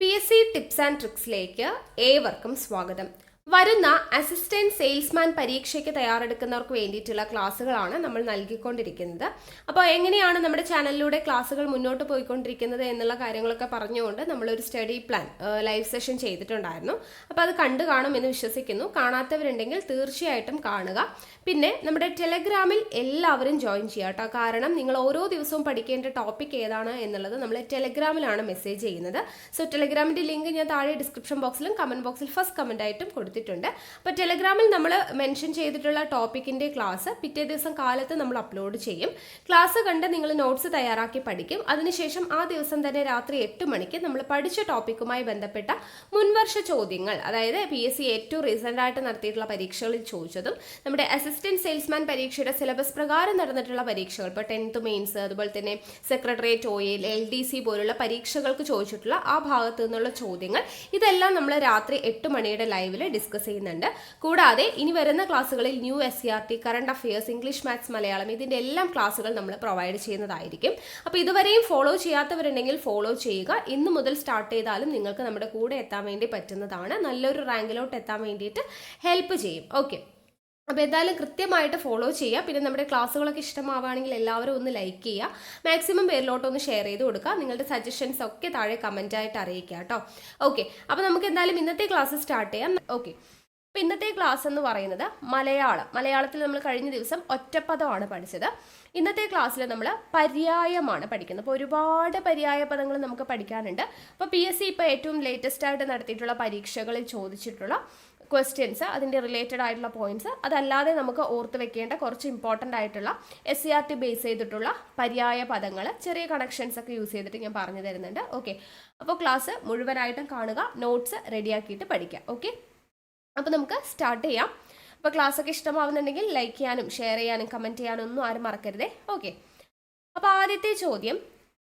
PSC tips and ട്രിക്സിലേക്ക് ഏവർക്കും സ്വാഗതം. വരുന്ന അസിസ്റ്റന്റ് സെയിൽസ്മാൻ പരീക്ഷയ്ക്ക് തയ്യാറെടുക്കുന്നവർക്ക് വേണ്ടിയിട്ടുള്ള ക്ലാസ്സുകളാണ് നമ്മൾ നൽകിക്കൊണ്ടിരിക്കുന്നത്. അപ്പോൾ എങ്ങനെയാണ് നമ്മുടെ ചാനലിലൂടെ ക്ലാസ്സുകൾ മുന്നോട്ട് പോയിക്കൊണ്ടിരിക്കുന്നത് എന്നുള്ള കാര്യങ്ങളൊക്കെ പറഞ്ഞുകൊണ്ട് നമ്മളൊരു സ്റ്റഡി പ്ലാൻ ലൈവ് സെഷൻ ചെയ്തിട്ടുണ്ടായിരുന്നു. അപ്പോൾ അത് കണ്ടു കാണുമെന്ന് വിശ്വസിക്കുന്നു. കാണാത്തവരുണ്ടെങ്കിൽ തീർച്ചയായിട്ടും കാണുക. പിന്നെ നമ്മുടെ ടെലഗ്രാമിൽ എല്ലാവരും ജോയിൻ ചെയ്യുക കേട്ടോ. കാരണം നിങ്ങൾ ഓരോ ദിവസവും പഠിക്കേണ്ട ടോപ്പിക് ഏതാണ് എന്നുള്ളത് നമ്മൾ ടെലഗ്രാമിലാണ് മെസ്സേജ് ചെയ്യുന്നത്. സോ ടെലഗ്രാമിൻ്റെ ലിങ്ക് ഞാൻ താഴെ ഡിസ്ക്രിപ്ഷൻ ബോക്സിലും കമൻറ്റ് ബോക്സിൽ ഫസ്റ്റ് കമൻ്റ് ആയിട്ടും കൊടുത്തിട്ടുണ്ട്. അപ്പോൾ ടെലഗ്രാമിൽ നമ്മൾ മെൻഷൻ ചെയ്തിട്ടുള്ള ടോപ്പിക്കിൻ്റെ ക്ലാസ് പിറ്റേ ദിവസം കാലത്ത് നമ്മൾ അപ്ലോഡ് ചെയ്യും. ക്ലാസ് കണ്ട് നിങ്ങൾ നോട്ട്സ് തയ്യാറാക്കി പഠിക്കും. അതിനുശേഷം ആ ദിവസം തന്നെ രാത്രി 8 മണിക്ക് നമ്മൾ പഠിച്ച ടോപ്പിക്കുമായി ബന്ധപ്പെട്ട മുൻവർഷ ചോദ്യങ്ങൾ, അതായത് PSC ഏറ്റവും റീസെൻ്റ് ആയിട്ട് നടത്തിയിട്ടുള്ള പരീക്ഷകളിൽ ചോദിച്ചതും നമ്മുടെ അസിസ്റ്റന്റ് സെയിൽസ്മാൻ പരീക്ഷയുടെ സിലബസ് പ്രകാരം നടന്നിട്ടുള്ള പരീക്ഷകൾ, ഇപ്പോൾ 10th മെയിൻസ്, അതുപോലെ തന്നെ സെക്രട്ടേറിയറ്റ് OAL, LDC പോലുള്ള പരീക്ഷകൾക്ക് ചോദിച്ചിട്ടുള്ള ആ ഭാഗത്തു നിന്നുള്ള ചോദ്യങ്ങൾ, ഇതെല്ലാം നമ്മൾ രാത്രി 8 മണിയുടെ ലൈവിൽ ഡിസ്കസ് ചെയ്യുന്നുണ്ട്. കൂടാതെ ഇനി വരുന്ന ക്ലാസ്സുകളിൽ new SCRT, current affairs, English, maths, Malayalam ഇതിൻ്റെ എല്ലാം ക്ലാസ്സുകൾ നമ്മൾ പ്രൊവൈഡ് ചെയ്യുന്നതായിരിക്കും. അപ്പോൾ ഇതുവരെയും ഫോളോ ചെയ്യാത്തവരുണ്ടെങ്കിൽ ഫോളോ ചെയ്യുക. ഇന്ന് മുതൽ സ്റ്റാർട്ട് ചെയ്താലും നിങ്ങൾക്ക് നമ്മുടെ കൂടെ എത്താൻ വേണ്ടി പറ്റുന്നതാണ്. നല്ലൊരു റാങ്കിലോട്ട് എത്താൻ വേണ്ടിയിട്ട് ഹെൽപ്പ് ചെയ്യും. ഓക്കെ, അപ്പോൾ എന്തായാലും കൃത്യമായിട്ട് ഫോളോ ചെയ്യുക. പിന്നെ നമ്മുടെ ക്ലാസ്സുകളൊക്കെ ഇഷ്ടമാവുകയാണെങ്കിൽ എല്ലാവരും ഒന്ന് ലൈക്ക് ചെയ്യുക. മാക്സിമം പേരിലോട്ടൊന്ന് ഷെയർ ചെയ്ത് കൊടുക്കുക. നിങ്ങളുടെ സജഷൻസ് ഒക്കെ താഴെ കമൻറ്റായിട്ട് അറിയിക്കുക കേട്ടോ. ഓക്കെ, അപ്പോൾ നമുക്ക് എന്തായാലും ഇന്നത്തെ ക്ലാസ് സ്റ്റാർട്ട് ചെയ്യാം. ഓക്കെ, അപ്പോൾ ഇന്നത്തെ ക്ലാസ് എന്ന് പറയുന്നത് മലയാളത്തിൽ നമ്മൾ കഴിഞ്ഞ ദിവസം ഒറ്റപ്പദമാണ് പഠിച്ചത്. ഇന്നത്തെ ക്ലാസ്സിൽ നമ്മൾ പര്യായമാണ് പഠിക്കുന്നത്. അപ്പോൾ ഒരുപാട് പര്യായ പദങ്ങൾ നമുക്ക് പഠിക്കാനുണ്ട്. അപ്പോൾ PSC ഇപ്പോൾ ഏറ്റവും ലേറ്റസ്റ്റ് ആയിട്ട് നടത്തിയിട്ടുള്ള പരീക്ഷകളിൽ ചോദിച്ചിട്ടുള്ള ക്വസ്റ്റ്യൻസ്, അതിൻ്റെ റിലേറ്റഡ് ആയിട്ടുള്ള പോയിന്റ്സ്, അതല്ലാതെ നമുക്ക് ഓർത്ത് വെക്കേണ്ട കുറച്ച് ഇമ്പോർട്ടൻ്റ് ആയിട്ടുള്ള SCRT ബേസ് ചെയ്തിട്ടുള്ള പര്യായ പദങ്ങൾ, ചെറിയ കണക്ഷൻസ് ഒക്കെ യൂസ് ചെയ്തിട്ട് ഞാൻ പറഞ്ഞു തരുന്നുണ്ട്. ഓക്കെ, അപ്പോൾ ക്ലാസ് മുഴുവനായിട്ടും കാണുക, നോട്ട്സ് റെഡിയാക്കിയിട്ട് പഠിക്കുക. ഓക്കെ, അപ്പോൾ നമുക്ക് സ്റ്റാർട്ട് ചെയ്യാം. അപ്പോൾ ക്ലാസ് ഒക്കെ ഇഷ്ടമാവുന്നുണ്ടെങ്കിൽ ലൈക്ക് ചെയ്യാനും ഷെയർ ചെയ്യാനും കമൻറ്റ് ചെയ്യാനും ഒന്നും ആരും മറക്കരുതേ. ഓക്കെ, അപ്പോൾ ആദ്യത്തെ ചോദ്യം,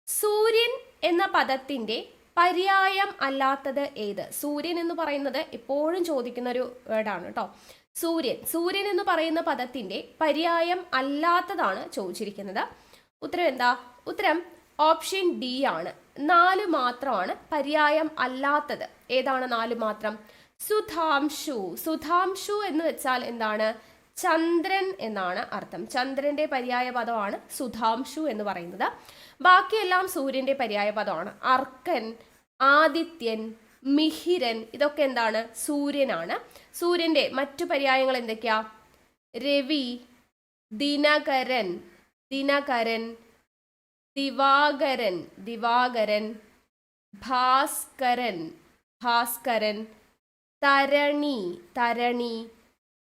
സൂര്യൻ എന്ന പദത്തിൻ്റെ പര്യായം അല്ലാത്തത് ഏത്? സൂര്യൻ എന്ന് പറയുന്നത് എപ്പോഴും ചോദിക്കുന്ന ഒരു വേർഡാണ് കേട്ടോ. സൂര്യൻ എന്ന് പറയുന്ന പദത്തിൻ്റെ പര്യായം അല്ലാത്തതാണ് ചോദിച്ചിരിക്കുന്നത്. ഉത്തരം എന്താ? ഉത്തരം ഓപ്ഷൻ D ആണ്. 4 മാത്രമാണ് പര്യായം അല്ലാത്തത്. ഏതാണ് 4 മാത്രം? സുധാംശു എന്ന് വെച്ചാൽ എന്താണ്? ചന്ദ്രൻ എന്നാണ് അർത്ഥം. ചന്ദ്രന്റെ പര്യായ പദമാണ് സുധാംശു എന്ന് പറയുന്നത്. ബാക്കിയെല്ലാം സൂര്യന്റെ പര്യായ പദമാണ്. അർക്കൻ, ആദിത്യൻ, മിഹിരൻ, ഇതൊക്കെ എന്താണ്? സൂര്യനാണ്. സൂര്യന്റെ മറ്റു പര്യായങ്ങൾ എന്തൊക്കെയാ? രവി, ദിനകരൻ, ദിവാകരൻ, ഭാസ്കരൻ, തരണി,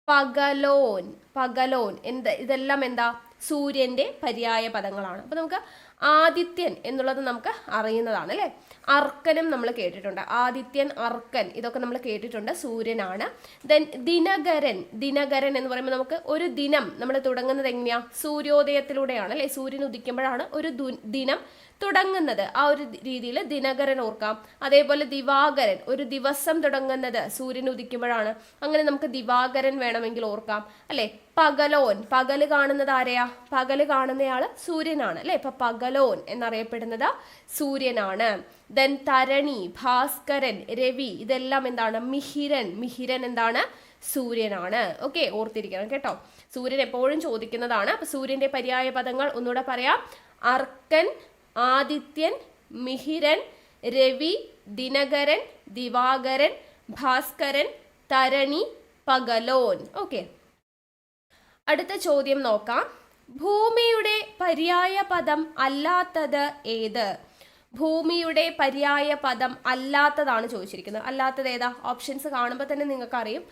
പകലോൻ, ഇതെല്ലാം എന്താ? സൂര്യന്റെ പര്യായ പദങ്ങളാണ്. അപ്പോൾ നമുക്ക് ആദിത്യൻ എന്നുള്ളത് നമുക്ക് അറിയുന്നതാണ് അല്ലേ. അർക്കനും നമ്മൾ കേട്ടിട്ടുണ്ട്. ആദിത്യൻ, അർക്കൻ, ഇതൊക്കെ നമ്മൾ കേട്ടിട്ടുണ്ട്. സൂര്യനാണ്. ദെൻ ദിനകരൻ എന്ന് പറയുമ്പോൾ നമുക്ക് ഒരു ദിനം നമ്മൾ തുടങ്ങുന്നത് എങ്ങനെയാ? സൂര്യോദയത്തിലൂടെയാണ് അല്ലേ. സൂര്യൻ ഉദിക്കുമ്പോഴാണ് ഒരു ദിനം തുടങ്ങുന്നത്. ആ ഒരു രീതിയിൽ ദിനകരൻ ഓർക്കാം. അതേപോലെ ദിവാകരൻ, ഒരു ദിവസം തുടങ്ങുന്നത് സൂര്യൻ ഉദിക്കുമ്പോഴാണ്. അങ്ങനെ നമുക്ക് ദിവാകരൻ വേണമെങ്കിൽ ഓർക്കാം അല്ലേ. പകല് കാണുന്നത് ആരെയാ? പകല് കാണുന്നയാള് സൂര്യനാണ് അല്ലേ. ഇപ്പൊ പകലോൻ എന്നറിയപ്പെടുന്നത് സൂര്യനാണ്. ദെൻ തരണി, ഭാസ്കരൻ, രവി, ഇതെല്ലാം എന്താണ്? മിഹിരൻ എന്താണ്? സൂര്യനാണ്. ഓക്കെ, ഓർത്തിരിക്കണം കേട്ടോ. സൂര്യൻ എപ്പോഴും ചോദിക്കുന്നതാണ്. അപ്പൊ സൂര്യന്റെ പര്യായ പദങ്ങൾ ഒന്നുകൂടെ പറയാം. അർക്കൻ, ആദിത്യൻ, മിഹിരൻ, രവി, ദിനകരൻ, ദിവാകരൻ, ഭാസ്കരൻ, തരണി, പകലോൻ. ഓക്കെ, അടുത്ത ചോദ്യം നോക്കാം. ഭൂമിയുടെ പര്യായ പദം അല്ലാത്തത് ഏത്? ഭൂമിയുടെ പര്യായ പദം അല്ലാത്തതാണ് ചോദിച്ചിരിക്കുന്നത്. അല്ലാത്തത് ഏതാ? ഓപ്ഷൻസ് കാണുമ്പോൾ തന്നെ നിങ്ങൾക്ക് അറിയും.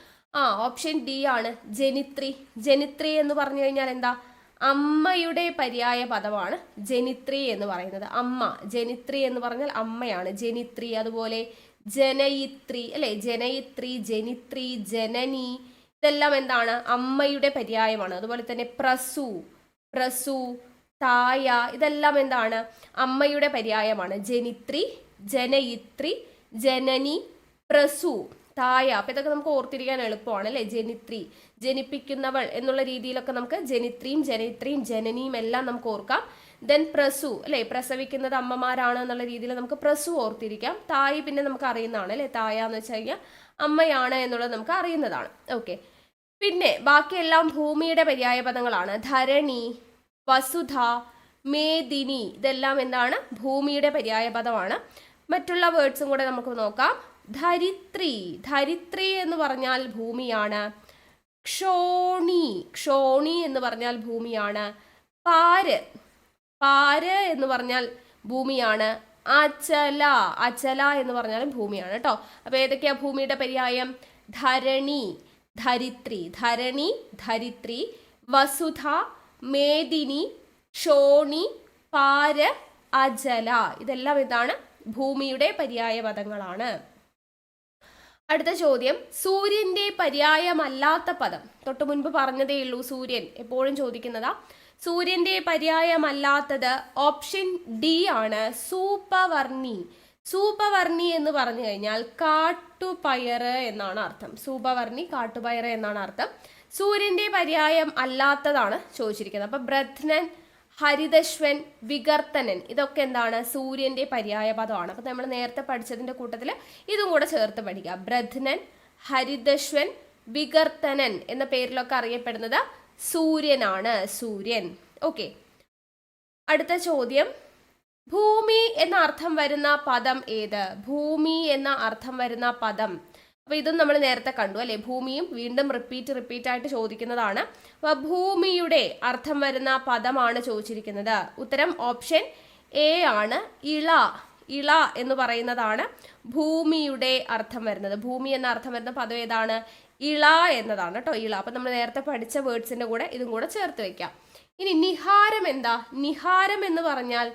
ഓപ്ഷൻ D ആണ്. ജനിത്രി എന്ന് പറഞ്ഞു കഴിഞ്ഞാൽ എന്താ? അമ്മയുടെ പര്യായ പദമാണ് ജനിത്രി എന്ന് പറയുന്നത്. ജനിത്രി എന്ന് പറഞ്ഞാൽ അമ്മയാണ്. ജനിത്രി. അതുപോലെ ജനയിത്രി അല്ലെ. ജനിത്രി, ജനനി, ഇതെല്ലാം എന്താണ്? അമ്മയുടെ പര്യായമാണ്. അതുപോലെ തന്നെ പ്രസു, തായ, ഇതെല്ലാം എന്താണ്? അമ്മയുടെ പര്യായമാണ്. ജനിത്രി, ജനയിത്രി, ജനനി, പ്രസു, തായ. അപ്പൊ ഇതൊക്കെ നമുക്ക് ഓർത്തിരിക്കാൻ എളുപ്പമാണ് അല്ലെ. ജനിത്രി, ജനിപ്പിക്കുന്നവൾ എന്നുള്ള രീതിയിലൊക്കെ നമുക്ക് ജനിത്രിയും ജനനിയും എല്ലാം നമുക്ക് ഓർക്കാം. ദെൻ പ്രസു അല്ലേ, പ്രസവിക്കുന്നത് അമ്മമാരാണ് എന്നുള്ള രീതിയിൽ നമുക്ക് പ്രസു ഓർത്തിരിക്കാം. തായ് പിന്നെ നമുക്ക് അറിയുന്നതാണ് അല്ലേ, തായ എന്ന് വെച്ച് കഴിഞ്ഞാൽ അമ്മയാണ് എന്നുള്ളത് നമുക്ക് അറിയുന്നതാണ്. ഓക്കെ, പിന്നെ ബാക്കിയെല്ലാം ഭൂമിയുടെ പര്യായ പദങ്ങളാണ്. ധരണി, വസുധ, മേദിനി ഇതെല്ലാം എന്താണ്, ഭൂമിയുടെ പര്യായ പദമാണ്. മറ്റുള്ള വേർഡ്സും കൂടെ നമുക്ക് നോക്കാം. ധരിത്രി, ധരിത്രി എന്ന് പറഞ്ഞാൽ ഭൂമിയാണ്. ക്ഷോണി, ക്ഷോണി എന്ന് പറഞ്ഞാൽ ഭൂമിയാണ്. പാര്, പാര് എന്ന് പറഞ്ഞാൽ ഭൂമിയാണ്. അചല, അചല എന്ന് പറഞ്ഞാലും ഭൂമിയാണ് കേട്ടോ. അപ്പൊ ഏതൊക്കെയാ ഭൂമിയുടെ പര്യായം? ധരണി, ധരിത്രി, ധരണി, ധരിത്രി, വസുധ, മേദിനി, ക്ഷോണി, പാര്, അജല ഇതെല്ലാം എന്താണ്, ഭൂമിയുടെ പര്യായ പദങ്ങളാണ്. അടുത്ത ചോദ്യം, സൂര്യന്റെ പര്യായമല്ലാത്ത പദം. തൊട്ടു മുൻപ് പറഞ്ഞതേ ഉള്ളൂ, സൂര്യൻ എപ്പോഴും ചോദിക്കുന്നതാ. സൂര്യന്റെ പര്യായമല്ലാത്തത് ഓപ്ഷൻ ഡി ആണ്, സൂപവർണി. സൂപവർണി എന്ന് പറഞ്ഞു കഴിഞ്ഞാൽ കാട്ടുപയറ് എന്നാണ് അർത്ഥം. സൂപവർണി കാട്ടുപയറ് എന്നാണ് അർത്ഥം. സൂര്യന്റെ പര്യായം അല്ലാത്തതാണ് ചോദിച്ചിരിക്കുന്നത്. അപ്പൊ ബ്രധ്നൻ, ഹരിതശ്വൻ, വികർത്തനൻ ഇതൊക്കെ എന്താണ്, സൂര്യന്റെ പര്യായ പദമാണ്. അപ്പൊ നമ്മൾ നേരത്തെ പഠിച്ചതിന്റെ കൂട്ടത്തിൽ ഇതും കൂടെ ചേർത്ത് പഠിക്കുക. ബ്രധ്നൻ, ഹരിതശ്വൻ, വികർത്തനൻ എന്ന പേരിലൊക്കെ അറിയപ്പെടുന്നത് സൂര്യനാണ്, സൂര്യൻ. ഓക്കെ, അടുത്ത ചോദ്യം, ഭൂമി എന്ന അർത്ഥം വരുന്ന പദം ഏത്? ഭൂമി എന്ന അർത്ഥം വരുന്ന പദം. അപ്പൊ ഇതും നമ്മൾ നേരത്തെ കണ്ടു അല്ലെ, ഭൂമിയും വീണ്ടും റിപ്പീറ്റ് ആയിട്ട് ചോദിക്കുന്നതാണ്. അപ്പൊ ഭൂമിയുടെ അർത്ഥം വരുന്ന പദമാണ് ചോദിച്ചിരിക്കുന്നത്. ഉത്തരം ഓപ്ഷൻ എ ആണ്, ഇള. ഇള എന്ന് പറയുന്നതാണ് ഭൂമിയുടെ അർത്ഥം വരുന്നത്. ഭൂമി എന്ന അർത്ഥം വരുന്ന പദം ഏതാണ്? ഇള എന്നതാണ് കേട്ടോ, ഇള. അപ്പൊ നമ്മൾ നേരത്തെ പഠിച്ച വേർഡ്സിന്റെ കൂടെ ഇതും കൂടെ ചേർത്ത് വെക്കാം. ഇനി നിഹാരം എന്താ? നിഹാരം എന്ന് പറഞ്ഞാൽ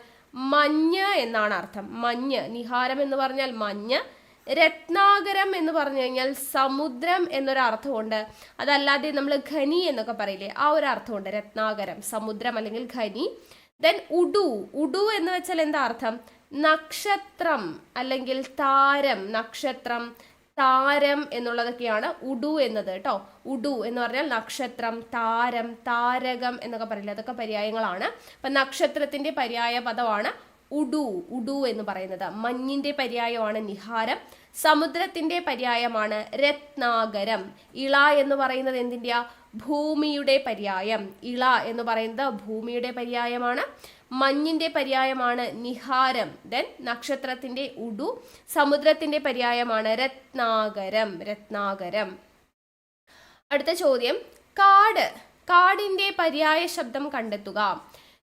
മഞ്ഞ് എന്നാണ് അർത്ഥം. മഞ്ഞ്, നിഹാരം എന്ന് പറഞ്ഞാൽ മഞ്ഞ്. രത്നാകരം എന്ന് പറഞ്ഞു കഴിഞ്ഞാൽ സമുദ്രം എന്നൊരു അർത്ഥമുണ്ട്. അതല്ലാതെ നമ്മൾ ഖനി എന്നൊക്കെ പറയില്ലേ, ആ ഒരു അർത്ഥമുണ്ട്. രത്നാകരം സമുദ്രം അല്ലെങ്കിൽ ഖനി. ദെൻ ഉഡു, ഉഡു എന്ന് വെച്ചാൽ എന്താ അർത്ഥം? നക്ഷത്രം അല്ലെങ്കിൽ താരം. നക്ഷത്രം, താരം എന്നുള്ളതൊക്കെയാണ് ഉഡു എന്നത് കേട്ടോ. ഉഡു എന്ന് പറഞ്ഞാൽ നക്ഷത്രം, താരം, താരകം എന്നൊക്കെ പറയില്ലേ, അതൊക്കെ പര്യായങ്ങളാണ്. അപ്പൊ നക്ഷത്രത്തിന്റെ പര്യായ പദമാണ് ഉഡു, ഉഡു എന്ന് പറയുന്നത്. മഞ്ഞിന്റെ പര്യായമാണ് നിഹാരം. സമുദ്രത്തിന്റെ പര്യായമാണ് രത്നാകരം. ഇള എന്ന് പറയുന്നത് എന്തിൻ്റെയാ? ഭൂമിയുടെ പര്യായം. ഇള എന്ന് പറയുന്നത് ഭൂമിയുടെ പര്യായമാണ്. മഞ്ഞിന്റെ പര്യായമാണ് നിഹാരം. ദെൻ നക്ഷത്രത്തിന്റെ ഉഡു. സമുദ്രത്തിന്റെ പര്യായമാണ് രത്നാകരം, രത്നാകരം. അടുത്ത ചോദ്യം, കാട്. കാടിന്റെ പര്യായ ശബ്ദം കണ്ടെത്തുക.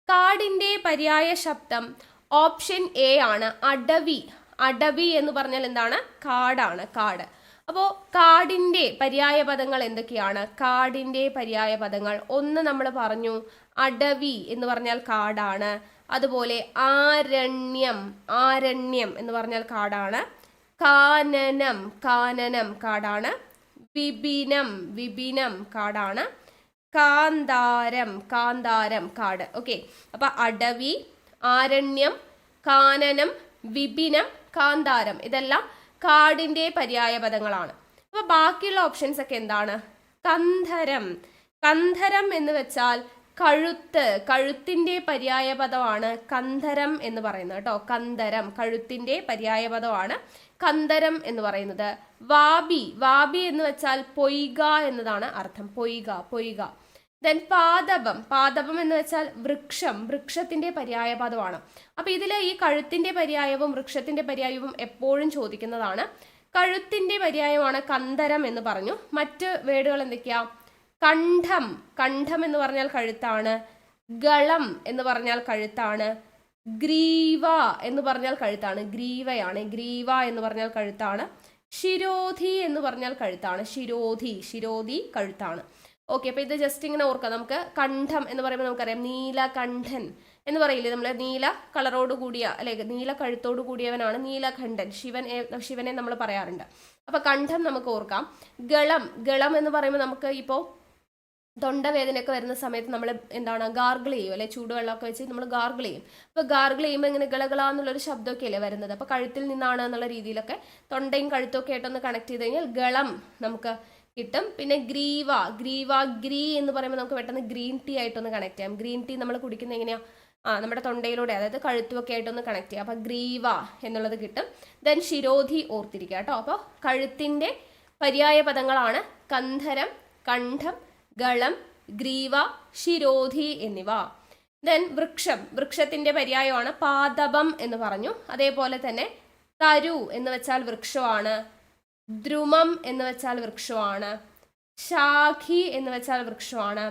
കാടിന്റെ പര്യായ ശബ്ദം ഓപ്ഷൻ എ ആണ്, അടവി. അടവി എന്ന് പറഞ്ഞാൽ എന്താണ്? കാടാണ്, കാട്. അപ്പോൾ കാടിന്റെ പര്യായ പദങ്ങൾ എന്തൊക്കെയാണ്? കാടിന്റെ പര്യായ പദങ്ങൾ ഒന്ന് നമ്മൾ പറഞ്ഞു, അടവി എന്ന് പറഞ്ഞാൽ കാടാണ്. അതുപോലെ ആരണ്യം, ആരണ്യം എന്ന് പറഞ്ഞാൽ കാടാണ്. കാനനം, കാനനം കാടാണ്. വിപിനം, വിപിനം കാടാണ്. കാന്താരം, കാന്താരം കാട്. ഓക്കെ, അപ്പൊ അടവി, ആരണ്യം, കാനനം, വിപിനം, കാന്താരം ഇതെല്ലാം കാടിന്റെ പര്യായ പദങ്ങളാണ്. അപ്പൊ ബാക്കിയുള്ള ഓപ്ഷൻസ് ഒക്കെ എന്താണ്? കന്ധരം. കന്ധരം എന്ന് വെച്ചാൽ കഴുത്ത്, കഴുത്തിന്റെ പര്യായ പദമാണ് കന്ധരം എന്ന് പറയുന്നത് കേട്ടോ. കന്ധരം കഴുത്തിന്റെ പര്യായ പദമാണ് കന്ധരം എന്ന് പറയുന്നത്. വാബി, വാബി എന്ന് വെച്ചാൽ പൊയ്ക എന്നതാണ് അർത്ഥം. പൊയ്ക, പൊയ്ക. ദെൻ പാദപം, പാദപം എന്ന് വെച്ചാൽ വൃക്ഷം, വൃക്ഷത്തിന്റെ പര്യായ പദമാണ്. അപ്പൊ ഇതിൽ ഈ കഴുത്തിന്റെ പര്യായവും വൃക്ഷത്തിന്റെ പര്യായവും എപ്പോഴും ചോദിക്കുന്നതാണ്. കഴുത്തിന്റെ പര്യായമാണ് കന്ധരം എന്ന് പറഞ്ഞു. മറ്റ് വേർഡുകൾ എന്തൊക്കെയാ? കണ്ഠം, കണ്ഠം എന്ന് പറഞ്ഞാൽ കഴുത്താണ്. ഗളം എന്ന് പറഞ്ഞാൽ കഴുത്താണ്. ഗ്രീവ എന്ന് പറഞ്ഞാൽ കഴുത്താണ്, ഗ്രീവയാണ്. ഗ്രീവ എന്ന് പറഞ്ഞാൽ കഴുത്താണ്. ശിരോധി എന്ന് പറഞ്ഞാൽ കഴുത്താണ്. ശിരോധി, ശിരോധി കഴുത്താണ്. ഓക്കെ, അപ്പൊ ഇത് ജസ്റ്റ് ഇങ്ങനെ ഓർക്കാം. നമുക്ക് കണ്ഠം എന്ന് പറയുമ്പോൾ നമുക്കറിയാം നീലകണ്ഠൻ എന്ന് പറയില്ലേ, നമ്മൾ നീല കളറോട് കൂടിയ അല്ലെ, നീല കഴുത്തോട് കൂടിയവനാണ് നീലകണ്ഠൻ. ശിവനെ നമ്മൾ പറയാറുണ്ട്. അപ്പൊ കണ്ഠം നമുക്ക് ഓർക്കാം. ഗളം, ഗളം എന്ന് പറയുമ്പോൾ നമുക്ക് ഇപ്പോൾ തൊണ്ടവേദനയൊക്കെ വരുന്ന സമയത്ത് നമ്മൾ എന്താണ് ഗാർഗിൾ ചെയ്യും അല്ലെ, ചൂടുവെള്ളമൊക്കെ വെച്ച് നമ്മൾ ഗാർഗിൾ ചെയ്യും. അപ്പോൾ ഗാർഗിൾ ചെയ്യുമ്പോൾ ഇങ്ങനെ ഗളഗള എന്നുള്ളൊരു ശബ്ദമൊക്കെ അല്ലേ വരുന്നത്. അപ്പോൾ കഴുത്തിൽ നിന്നാണ് എന്നുള്ള രീതിയിലൊക്കെ തൊണ്ടയും കഴുത്തൊക്കെ ആയിട്ടൊന്ന് കണക്ട് ചെയ്ത് കഴിഞ്ഞാൽ ഗളം നമുക്ക് കിട്ടും. പിന്നെ ഗ്രീവ, ഗ്രീവ, ഗ്രീ എന്ന് പറയുമ്പോൾ നമുക്ക് പെട്ടെന്ന് ഗ്രീൻ ടീ ആയിട്ടൊന്ന് കണക്ട് ചെയ്യാം. ഗ്രീൻ ടീ നമ്മൾ കുടിക്കുന്നത് എങ്ങനെയാ? നമ്മുടെ തൊണ്ടയിലൂടെ, അതായത് കഴുത്തുമൊക്കെ ആയിട്ടൊന്ന് കണക്ട് ചെയ്യുക. അപ്പോൾ ഗ്രീവ എന്നുള്ളത് കിട്ടും. ദെൻ ശിരോധി ഓർത്തിരിക്കുക കേട്ടോ. അപ്പോൾ കഴുത്തിൻ്റെ പര്യായ പദങ്ങളാണ് കന്ധരം, കണ്ഠം, ഗളം, ഗ്രീവ, ശിരോധി എന്നിവ. ദെൻ വൃക്ഷത്തിൻ്റെ പര്യായമാണ് പാദപം എന്ന് പറഞ്ഞു. അതേപോലെ തന്നെ തരു എന്ന് വെച്ചാൽ വൃക്ഷമാണ്, ദ്രുമം എന്ന് വെച്ചാൽ വൃക്ഷമാണ്, ശാഖി എന്ന് വെച്ചാൽ വൃക്ഷമാണ്,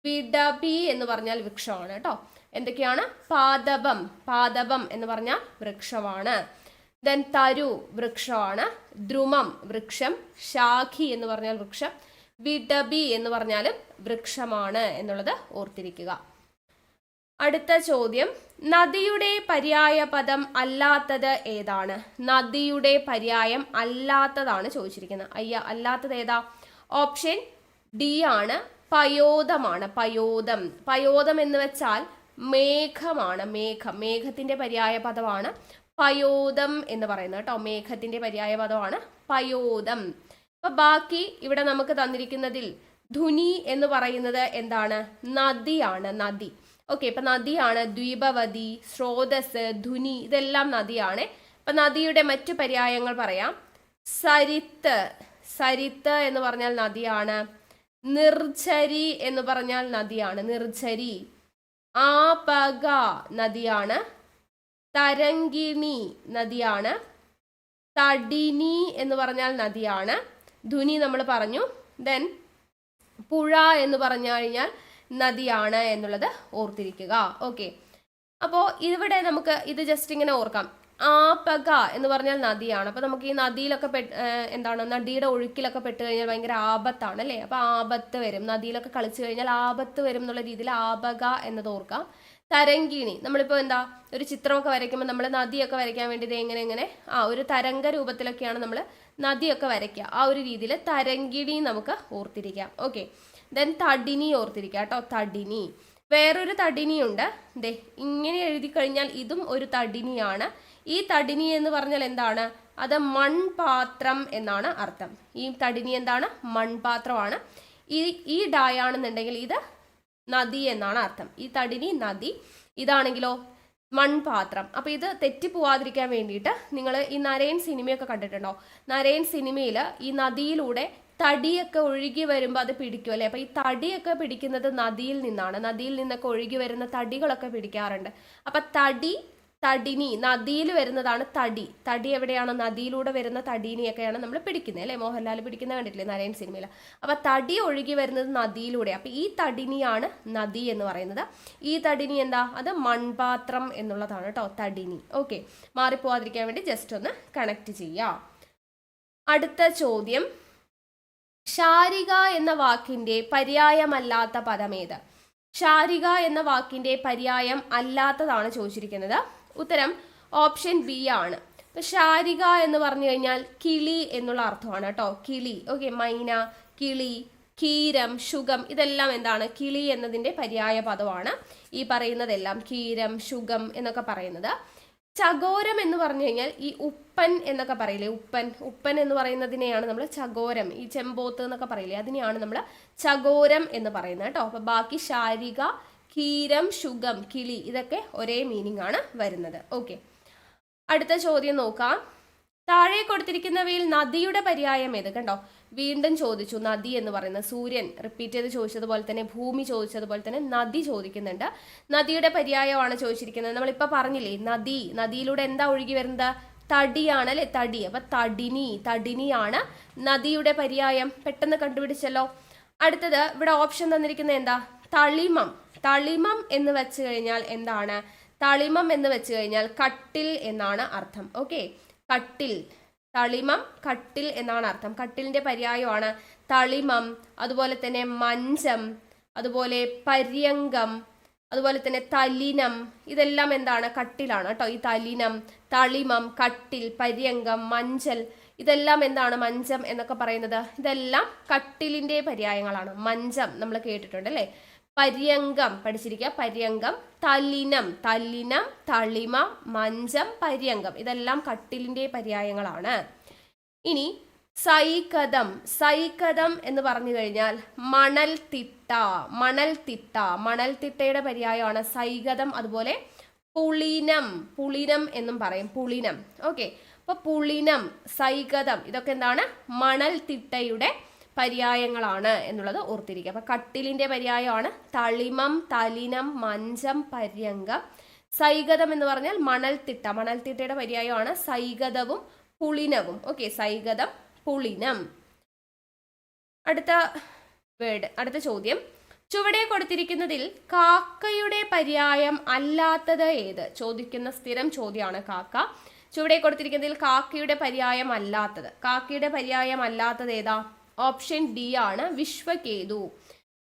വിടപി എന്ന് പറഞ്ഞാൽ വൃക്ഷമാണ് കേട്ടോ. എന്തൊക്കെയാണ്? പാദപം എന്ന് പറഞ്ഞാൽ വൃക്ഷമാണ്. ദെൻ തരു വൃക്ഷമാണ്, ദ്രുമം വൃക്ഷം, ശാഖി എന്ന് പറഞ്ഞാൽ വൃക്ഷം, വിടപി എന്ന് പറഞ്ഞാലും വൃക്ഷമാണ് എന്നുള്ളത് ഓർത്തിരിക്കുക. അടുത്ത ചോദ്യം, നദിയുടെ പര്യായ പദം അല്ലാത്തത് ഏതാണ്? നദിയുടെ പര്യായം അല്ലാത്തതാണ് ചോദിച്ചിരിക്കുന്നത്. അല്ലാത്തത് ഏതാ? ഓപ്ഷൻ ഡി ആണ്, പയോദമാണ്. പയോദം എന്ന് വെച്ചാൽ മേഘമാണ്. മേഘത്തിന്റെ പര്യായ പദമാണ് പയോദം എന്ന് പറയുന്നത് കേട്ടോ. മേഘത്തിന്റെ പര്യായ പദമാണ് പയോദം. അപ്പൊ ബാക്കി ഇവിടെ നമുക്ക് തന്നിരിക്കുന്നതിൽ ധുനി എന്ന് പറയുന്നത് എന്താണ്? നദിയാണ്. നദി. ഓക്കെ, ഇപ്പൊ നദിയാണ്. ദ്വീപവതി, സ്രോതസ്, ധുനി, ഇതെല്ലാം നദിയാണ്. അപ്പൊ നദിയുടെ മറ്റു പര്യായങ്ങൾ പറയാം. സരിത്ത് എന്ന് പറഞ്ഞാൽ നദിയാണ്. നിർഝരി എന്ന് പറഞ്ഞാൽ നദിയാണ്, നിർഝരി. ആപക നദിയാണ്. തരംഗിണി നദിയാണ്. തടിനി എന്ന് പറഞ്ഞാൽ നദിയാണ്. ധുനി നമ്മൾ പറഞ്ഞു. ദെൻ പുഴ എന്ന് പറഞ്ഞു കഴിഞ്ഞാൽ നദിയാണ് എന്നുള്ളത് ഓർത്തിരിക്കുക. ഓക്കെ, അപ്പോൾ ഇവിടെ നമുക്ക് ഇത് ജസ്റ്റ് ഇങ്ങനെ ഓർക്കാം. ആപക എന്ന് പറഞ്ഞാൽ നദിയാണ്. അപ്പോൾ നമുക്ക് ഈ നദിയിലൊക്കെ നദിയുടെ ഒഴുക്കിലൊക്കെ പെട്ട് കഴിഞ്ഞാൽ ഭയങ്കര ആപത്താണ് അല്ലേ? അപ്പോൾ ആപത്ത് വരും. നദിയിലൊക്കെ കളിച്ചു കഴിഞ്ഞാൽ ആപത്ത് വരും എന്നുള്ള രീതിയിൽ ആപക എന്നത് ഓർക്കാം. തരംഗിണി, നമ്മളിപ്പോൾ ഒരു ചിത്രമൊക്കെ വരയ്ക്കുമ്പോൾ നമ്മൾ നദിയൊക്കെ വരയ്ക്കാൻ വേണ്ടി എങ്ങനെ ഒരു തരംഗ രൂപത്തിലൊക്കെയാണ് നമ്മൾ നദിയൊക്കെ വരയ്ക്കുക. ആ ഒരു രീതിയിൽ തരംഗിണി നമുക്ക് ഓർത്തിരിക്കാം. ഓക്കെ, ദെൻ തടിനി ഓർത്തിരിക്കുക കേട്ടോ. തടിനി. വേറൊരു തടിനിയുണ്ട്. ഇങ്ങനെ എഴുതി കഴിഞ്ഞാൽ ഇതും ഒരു തടിനിയാണ്. ഈ തടിനി എന്ന് പറഞ്ഞാൽ എന്താണ്? അത് മൺപാത്രം എന്നാണ് അർത്ഥം. ഈ തടിനി എന്താണ്? മൺപാത്രമാണ്. ഈ ഡായാണെന്നുണ്ടെങ്കിൽ ഇത് നദി എന്നാണ് അർത്ഥം. ഈ തടിനി നദി, ഇതാണെങ്കിലോ മൺപാത്രം. അപ്പൊ ഇത് തെറ്റിപ്പോവാതിരിക്കാൻ വേണ്ടിയിട്ട് നിങ്ങൾ ഈ നരയൻ സിനിമയൊക്കെ കണ്ടിട്ടുണ്ടോ? നരയൻ സിനിമയിൽ ഈ നദിയിലൂടെ തടിയൊക്കെ ഒഴുകി വരുമ്പോൾ അത് പിടിക്കും അല്ലേ? അപ്പൊ ഈ തടിയൊക്കെ പിടിക്കുന്നത് നദിയിൽ നിന്നാണ്. നദിയിൽ നിന്നൊക്കെ ഒഴുകി വരുന്ന തടികളൊക്കെ പിടിക്കാറുണ്ട്. അപ്പൊ തടിനി, നദിയിൽ വരുന്നതാണ് തടി. തടി എവിടെയാണ്? നദിയിലൂടെ വരുന്ന തടീനിയൊക്കെയാണ് നമ്മൾ പിടിക്കുന്നത് അല്ലേ? മോഹൻലാൽ പിടിക്കുന്ന കണ്ടിട്ടില്ലേ നരയൻ സിനിമയിൽ? അപ്പൊ തടി ഒഴുകി വരുന്നത് നദിയിലൂടെ. അപ്പൊ ഈ തടിനിയാണ് നദി എന്ന് പറയുന്നത്. ഈ തടിനി എന്താ? അത് മൺപാത്രം എന്നുള്ളതാണ് കേട്ടോ, തടിനി. ഓക്കെ, മാറിപ്പോവാതിരിക്കാൻ വേണ്ടി ജസ്റ്റ് ഒന്ന് കണക്ട് ചെയ്യാം. അടുത്ത ചോദ്യം, ശാരിക എന്ന വാക്കിന്റെ പര്യായമല്ലാത്ത പദമേത്? ശാരിക എന്ന വാക്കിന്റെ പര്യായം അല്ലാത്തതാണ് ചോദിച്ചിരിക്കുന്നത്. ഉത്തരം ഓപ്ഷൻ ബി ആണ്. ഇപ്പൊ ശാരിക എന്ന് പറഞ്ഞു കഴിഞ്ഞാൽ കിളി എന്നുള്ള അർത്ഥമാണ് കേട്ടോ. കിളി. ഓക്കെ, മൈന, കിളി, കീരം, ശുഗം, ഇതെല്ലാം എന്താണ്? കിളി എന്നതിന്റെ പര്യായ പദമാണ് ഈ പറയുന്നതെല്ലാം. കീരം, ശുഗം എന്നൊക്കെ പറയുന്നത്. ചകോരം എന്ന് പറഞ്ഞു കഴിഞ്ഞാൽ ഈ ഉപ്പൻ എന്നൊക്കെ പറയില്ലേ? ഉപ്പൻ എന്ന് പറയുന്നതിനെയാണ് നമ്മൾ ചകോരം, ഈ ചെമ്പോത്ത് എന്നൊക്കെ പറയില്ലേ, അതിനെയാണ് നമ്മൾ ചകോരം എന്ന് പറയുന്നത് കേട്ടോ. അപ്പൊ ബാക്കി ശാരിക, കീരം, ശുഗം, കിളി, ഇതൊക്കെ ഒരേ മീനിങ് ആണ് വരുന്നത്. ഓക്കെ, അടുത്ത ചോദ്യം നോക്കാം. താഴെ കൊടുത്തിരിക്കുന്നവയിൽ നദിയുടെ പര്യായം ഏത്? കണ്ടോ, വീണ്ടും ചോദിച്ചു നദി എന്ന് പറയുന്നത്. സൂര്യൻ റിപ്പീറ്റ് ചെയ്ത് ചോദിച്ചതുപോലെ തന്നെ, ഭൂമി ചോദിച്ചതുപോലെ തന്നെ നദി ചോദിക്കുന്നുണ്ട്. നദിയുടെ പര്യായമാണ് ചോദിച്ചിരിക്കുന്നത്. നമ്മളിപ്പോൾ പറഞ്ഞില്ലേ നദിയിലൂടെ എന്താ ഒഴുകി വരുന്നത്? തടിയാണ് അല്ലെ? തടി. അപ്പൊ തടിനിയാണ് നദിയുടെ പര്യായം. പെട്ടെന്ന് കണ്ടുപിടിച്ചല്ലോ. അടുത്തത് ഇവിടെ ഓപ്ഷൻ തന്നിരിക്കുന്നത് എന്താ? തളിമം എന്ന് വെച്ച് കഴിഞ്ഞാൽ എന്താണ്? തളിമം എന്ന് വെച്ച് കഴിഞ്ഞാൽ കട്ടിൽ എന്നാണ് അർത്ഥം. ഓക്കെ, കട്ടിൽ. തളിമം കട്ടിൽ എന്നാണ് അർത്ഥം. കട്ടിലിന്റെ പര്യായമാണ് തളിമം. അതുപോലെ തന്നെ മഞ്ചം, അതുപോലെ പര്യങ്കം, അതുപോലെ തന്നെ തലിനം, ഇതെല്ലാം എന്താണ്? കട്ടിലാണ് കേട്ടോ. ഈ തലിനം, തളിമം, കട്ടിൽ, പര്യങ്കം, മഞ്ചൽ, ഇതെല്ലാം എന്താണ്? മഞ്ചം എന്നൊക്കെ പറയുന്നത് ഇതെല്ലാം കട്ടിലിന്റെ പര്യായങ്ങളാണ്. മഞ്ചം നമ്മൾ കേട്ടിട്ടുണ്ട് അല്ലേ? പര്യങ്കം പഠിച്ചിരിക്കുക. പര്യങ്കം, തലിനം, തളിമ, മഞ്ചം, പര്യങ്കം, ഇതെല്ലാം കട്ടിലിന്റെ പര്യായങ്ങളാണ്. ഇനി സൈകതം. സൈകതം എന്ന് പറഞ്ഞു കഴിഞ്ഞാൽ മണൽത്തിട്ട. മണൽത്തിട്ട, മണൽത്തിട്ടയുടെ പര്യായമാണ് സൈകതം. അതുപോലെ പുളിനം, പുളിനം എന്നും പറയും, പുളിനം. ഓക്കെ, അപ്പൊ പുളിനം, സൈകതം ഇതൊക്കെ എന്താണ്? മണൽത്തിട്ടയുടെ പര്യായങ്ങളാണ് എന്നുള്ളത് ഓർത്തിരിക്കുക. അപ്പൊ കട്ടിലിന്റെ പര്യായമാണ് തളിമം, തലിനം, മഞ്ചം, പര്യങ്കം. സൈകതം എന്ന് പറഞ്ഞാൽ മണൽത്തിട്ട, മണൽത്തിട്ടയുടെ പര്യായമാണ് സൈകതവും പുളിനവും. ഓക്കെ, സൈകതം, പുളിനം. അടുത്ത ചോദ്യം, ചുവടെ കൊടുത്തിരിക്കുന്നതിൽ കാക്കയുടെ പര്യായം അല്ലാത്തത് ഏത്? ചോദിക്കുന്ന സ്ഥിരം ചോദ്യമാണ് കാക്ക. ചുവടെ കൊടുത്തിരിക്കുന്നതിൽ കാക്കയുടെ പര്യായം അല്ലാത്തത്, കാക്കയുടെ പര്യായം അല്ലാത്തത് ഏതാ? ഓപ്ഷൻ ഡി ആണ്, വിശ്വകേതു.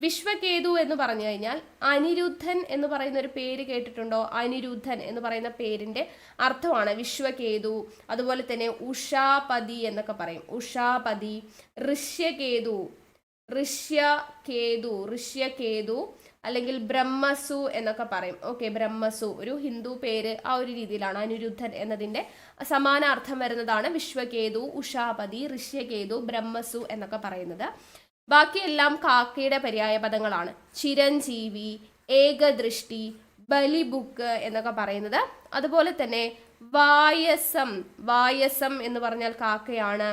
വിശ്വകേതു എന്ന് പറഞ്ഞു കഴിഞ്ഞാൽ അനിരുദ്ധൻ എന്ന് പറയുന്ന ഒരു പേര് കേട്ടിട്ടുണ്ടോ? അനിരുദ്ധൻ എന്ന് പറയുന്ന പേരിന്റെ അർത്ഥമാണ് വിശ്വകേതു. അതുപോലെ തന്നെ ഉഷാപതി എന്നൊക്കെ പറയും, ഉഷാപതി. ഋഷ്യകേതു, ഋഷ്യകേതു, ഋഷ്യകേതു അല്ലെങ്കിൽ ബ്രഹ്മസു എന്നൊക്കെ പറയും. ഓക്കെ, ബ്രഹ്മസു ഒരു ഹിന്ദു പേര്, ആ ഒരു രീതിയിലാണ്. അനിരുദ്ധൻ എന്നതിന്റെ സമാന അർത്ഥം വരുന്നതാണ് വിശ്വകേതു, ഉഷാപതി, ഋഷ്യകേതു, ബ്രഹ്മസു എന്നൊക്കെ പറയുന്നത്. ബാക്കിയെല്ലാം കാക്കയുടെ പര്യായ പദങ്ങളാണ്. ചിരഞ്ജീവി, ഏകദൃഷ്ടി, ബലിബുക്ക് എന്നൊക്കെ പറയുന്നത്. അതുപോലെ തന്നെ വായസം, വായസം എന്ന് പറഞ്ഞാൽ കാക്കയാണ്.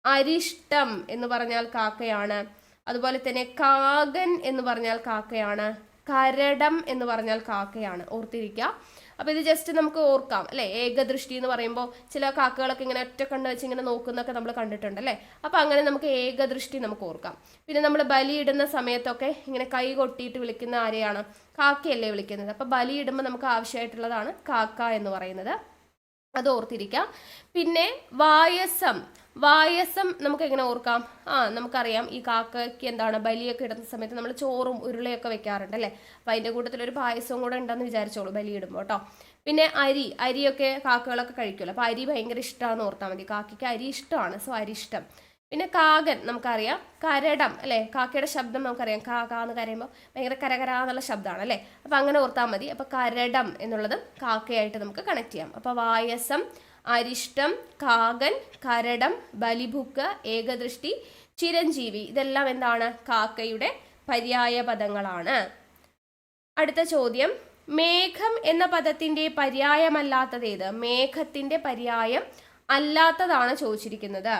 അരിഷ്ടം എന്ന് പറഞ്ഞാൽ കാക്കയാണ്. അതുപോലെ തന്നെ കാകൻ എന്ന് പറഞ്ഞാൽ കാക്കയാണ്. കരടം എന്ന് പറഞ്ഞാൽ കാക്കയാണ്. ഓർത്തിരിക്കുക. അപ്പൊ ഇത് ജസ്റ്റ് നമുക്ക് ഓർക്കാം അല്ലെ. ഏകദൃഷ്ടി എന്ന് പറയുമ്പോൾ ചില കാക്കകളൊക്കെ ഇങ്ങനെ ഒറ്റ കണ്ണ് വെച്ച് ഇങ്ങനെ നോക്കുന്നൊക്കെ നമ്മൾ കണ്ടിട്ടുണ്ട് അല്ലെ. അപ്പൊ അങ്ങനെ നമുക്ക് ഏകദൃഷ്ടി നമുക്ക് ഓർക്കാം. പിന്നെ നമ്മൾ ബലിയിടുന്ന സമയത്തൊക്കെ ഇങ്ങനെ കൈ കൊട്ടിയിട്ട് വിളിക്കുന്ന ആരെയാണ്? കാക്കയല്ലേ വിളിക്കുന്നത്. അപ്പൊ ബലിയിടുമ്പോൾ നമുക്ക് ആവശ്യമായിട്ടുള്ളതാണ് കാക്ക എന്ന് പറയുന്നത്, അത് ഓർത്തിരിക്കാം. പിന്നെ വായസം, വായസം നമുക്ക് എങ്ങനെ ഓർക്കാം? നമുക്കറിയാം ഈ കാക്കയ്ക്ക് എന്താണ് ബലിയൊക്കെ ഇടുന്ന സമയത്ത് നമ്മൾ ചോറും ഉരുളയൊക്കെ വെക്കാറുണ്ട് അല്ലേ. അപ്പം അതിൻ്റെ കൂട്ടത്തിൽ ഒരു പായസവും കൂടെ ഉണ്ടെന്ന് വിചാരിച്ചോളൂ ബലിയിടുമ്പോൾ കേട്ടോ. പിന്നെ അരി, അരിയൊക്കെ കാക്കകളൊക്കെ കഴിക്കുമല്ലോ. അപ്പോൾ അരി ഭയങ്കര ഇഷ്ടമാണെന്ന് ഓർത്താൽ മതി. കാക്കയ്ക്ക് അരി ഇഷ്ടമാണ്, സോ അരി ഇഷ്ടം. പിന്നെ കാകൻ നമുക്കറിയാം, കരടം അല്ലേ. കാക്കയുടെ ശബ്ദം നമുക്കറിയാം, കാന്ന് കരയുമ്പോൾ ഭയങ്കര കരകരാന്നുള്ള ശബ്ദമാണ് അല്ലേ. അപ്പം അങ്ങനെ ഓർത്താൽ മതി. അപ്പം കരടം എന്നുള്ളതും കാക്കയായിട്ട് നമുക്ക് കണക്ട് ചെയ്യാം. അപ്പോൾ വായസം, അരിഷ്ടം, കാകൻ, കരടം, ബലിഭുക്ക്, ഏകദൃഷ്ടി, ചിരഞ്ജീവി ഇതെല്ലാം എന്താണ്? കാക്കയുടെ പര്യായ പദങ്ങളാണ്. അടുത്ത ചോദ്യം, മേഘം എന്ന പദത്തിന്റെ പര്യായമല്ലാത്തത് ഏത്? മേഘത്തിന്റെ പര്യായം അല്ലാത്തതാണ് ചോദിച്ചിരിക്കുന്നത്.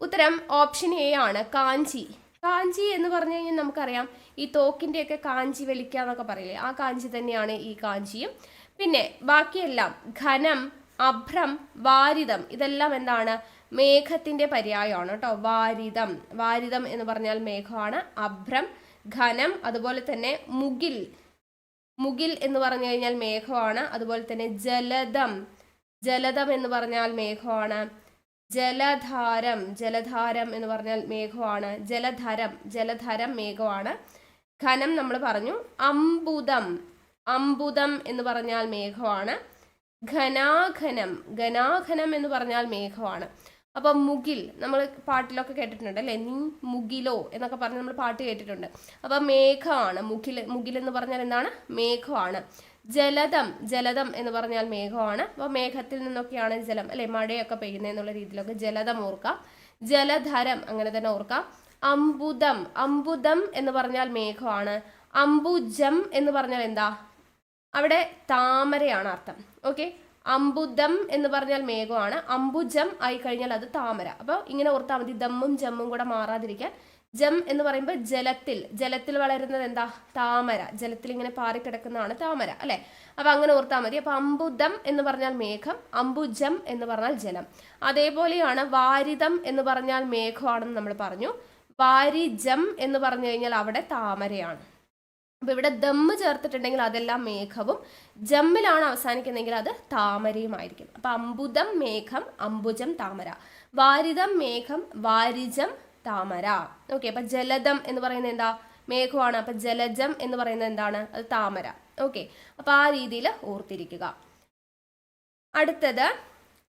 ഉത്തരം ഓപ്ഷൻ എ ആണ്, കാഞ്ചി. കാഞ്ചി എന്ന് പറഞ്ഞു കഴിഞ്ഞാൽ നമുക്കറിയാം ഈ തോക്കിൻ്റെയൊക്കെ കാഞ്ചി വലിക്കുക എന്നൊക്കെ പറയില്ലേ, ആ കാഞ്ചി തന്നെയാണ് ഈ കാഞ്ചിയും. പിന്നെ ബാക്കിയെല്ലാം ഘനം, അഭ്രം, വാരിതം ഇതെല്ലാം എന്താണ്? മേഘത്തിന്റെ പര്യായമാണ് കേട്ടോ. വാരിതം, വാരിതം എന്ന് പറഞ്ഞാൽ മേഘമാണ്. അഭ്രം, ഘനം, അതുപോലെ തന്നെ മുകിൽ, മുകിൽ എന്ന് പറഞ്ഞു കഴിഞ്ഞാൽ മേഘമാണ്. അതുപോലെ തന്നെ ജലദം, ജലദം എന്ന് പറഞ്ഞാൽ മേഘമാണ്. ജലധാരം, ജലധാരം എന്ന് പറഞ്ഞാൽ മേഘമാണ്. ജലധരം, ജലധരം മേഘമാണ്. ഘനം നമ്മൾ പറഞ്ഞു. അംബുദം, അംബുദം എന്ന് പറഞ്ഞാൽ മേഘമാണ്. ഘനാഘനം, ഘനാഘനം എന്ന് പറഞ്ഞാൽ മേഘമാണ്. അപ്പം മുകിൽ നമ്മൾ പാട്ടിലൊക്കെ കേട്ടിട്ടുണ്ട് അല്ലേ, നീ മുകിലോ എന്നൊക്കെ പറഞ്ഞ് നമ്മൾ പാട്ട് കേട്ടിട്ടുണ്ട്. അപ്പം മേഘമാണ് മുകിൽ, മുകിൽ എന്ന് പറഞ്ഞാൽ എന്താണ്? മേഘമാണ്. ജലദം, ജലദം എന്ന് പറഞ്ഞാൽ മേഘമാണ്. അപ്പോൾ മേഘത്തിൽ നിന്നൊക്കെയാണ് ജലം അല്ലെ, മഴയൊക്കെ പെയ്യുന്നതെന്നുള്ള രീതിയിലൊക്കെ ജലദം ഓർക്കാം. ജലധരം അങ്ങനെ തന്നെ ഓർക്കാം. അംബുദം, അംബുദം എന്ന് പറഞ്ഞാൽ മേഘമാണ്. അംബുജം എന്ന് പറഞ്ഞാൽ എന്താ? അവിടെ താമരയാണ് അർത്ഥം. ഓക്കെ, അംബുദം എന്ന് പറഞ്ഞാൽ മേഘമാണ്. അംബുജം ആയി കഴിഞ്ഞാൽ അത് താമര. അപ്പോൾ ഇങ്ങനെ ഓർത്താൽ മതി, ദമ്മും ജമ്മും കൂടെ മാറാതിരിക്കാൻ. ജം എന്ന് പറയുമ്പോൾ ജലത്തിൽ, ജലത്തിൽ വളരുന്നത് എന്താ? താമര. ജലത്തിൽ ഇങ്ങനെ പാറിക്കിടക്കുന്നതാണ് താമര അല്ലെ. അപ്പൊ അങ്ങനെ ഓർത്താൽ മതി. അപ്പൊ അംബുദം എന്ന് പറഞ്ഞാൽ മേഘം, അംബുജം എന്ന് പറഞ്ഞാൽ ജലം. അതേപോലെയാണ് വാരിതം എന്ന് പറഞ്ഞാൽ മേഘമാണെന്ന് നമ്മൾ പറഞ്ഞു. വാരിജം എന്ന് പറഞ്ഞു കഴിഞ്ഞാൽ അവിടെ താമരയാണ്. അപ്പൊ ഇവിടെ ദമ്മ് ചേർത്തിട്ടുണ്ടെങ്കിൽ അതെല്ലാം മേഘവും, ജമ്മിലാണ് അവസാനിക്കുന്നെങ്കിൽ അത് താമരയുമായിരിക്കും. അപ്പൊ അംബുദം മേഘം, അംബുജം താമര. വാരിതം മേഘം, വാരിജം താമര. ഓക്കെ, അപ്പൊ ജലദം എന്ന് പറയുന്നത് എന്താ? മേഘമാണ്. അപ്പൊ ജലജം എന്ന് പറയുന്നത് എന്താണ്? അത് താമര. ഓക്കെ, അപ്പൊ ആ രീതിയിൽ ഓർത്തിരിക്കുക. അടുത്തത്,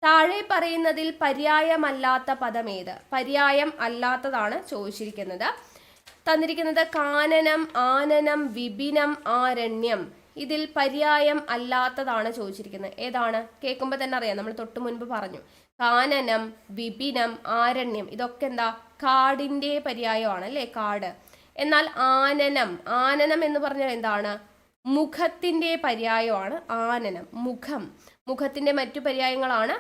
താഴെ പറയുന്നതിൽ പര്യായമല്ലാത്ത പദം ഏത്? പര്യായം അല്ലാത്തതാണ് ചോദിച്ചിരിക്കുന്നത്. തന്നിരിക്കുന്നത് കാനനം, ആനനം, വിപിനം, ആരണ്യം. ഇതിൽ പര്യായം അല്ലാത്തതാണ് ചോദിച്ചിരിക്കുന്നത്. ഏതാണ്? കേൾക്കുമ്പോൾ തന്നെ അറിയാം, നമ്മൾ തൊട്ട് മുൻപ് പറഞ്ഞു. കാനനം, വിപിനം, ആരണ്യം ഇതൊക്കെ എന്താ കാടിൻ്റെ പര്യായമാണ് അല്ലേ, കാട്. എന്നാൽ ആനനം, ആനനം എന്ന് പറഞ്ഞാൽ എന്താണ്, മുഖത്തിൻ്റെ പര്യായമാണ് ആനനം, മുഖം. മുഖത്തിൻ്റെ മറ്റു പര്യായങ്ങളാണ്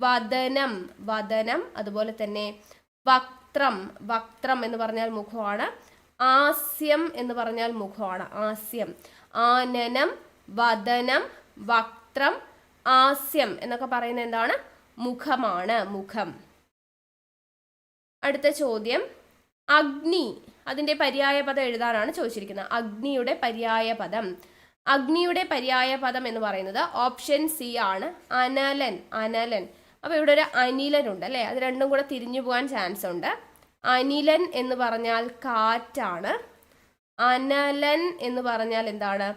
വദനം, വദനം, അതുപോലെ തന്നെ വക്ത്രം, വക്ത്രം എന്ന് പറഞ്ഞാൽ മുഖമാണ്. ആസ്യം എന്ന് പറഞ്ഞാൽ മുഖമാണ്, ആസ്യം. ആനനം, വദനം, വക്ത്രം, ആസ്യം എന്നൊക്കെ പറയുന്നത് എന്താണ്, മുഖമാണ്, മുഖം. അടുത്ത ചോദ്യം, അഗ്നി അതിൻ്റെ പര്യായ പദം എഴുതാനാണ് ചോദിച്ചിരിക്കുന്നത്. അഗ്നിയുടെ പര്യായ പദം, അഗ്നിയുടെ പര്യായ പദം എന്ന് പറയുന്നത് ഓപ്ഷൻ സി ആണ്, അനലൻ, അനലൻ. അപ്പോൾ ഇവിടെ ഒരു അനിലൻ ഉണ്ട് അല്ലേ, അത് രണ്ടും കൂടെ തിരിഞ്ഞു പോകാൻ ചാൻസ് ഉണ്ട്. അനിലൻ എന്ന് പറഞ്ഞാൽ കാറ്റാണ്, അനലൻ എന്ന് പറഞ്ഞാൽ എന്താണ്,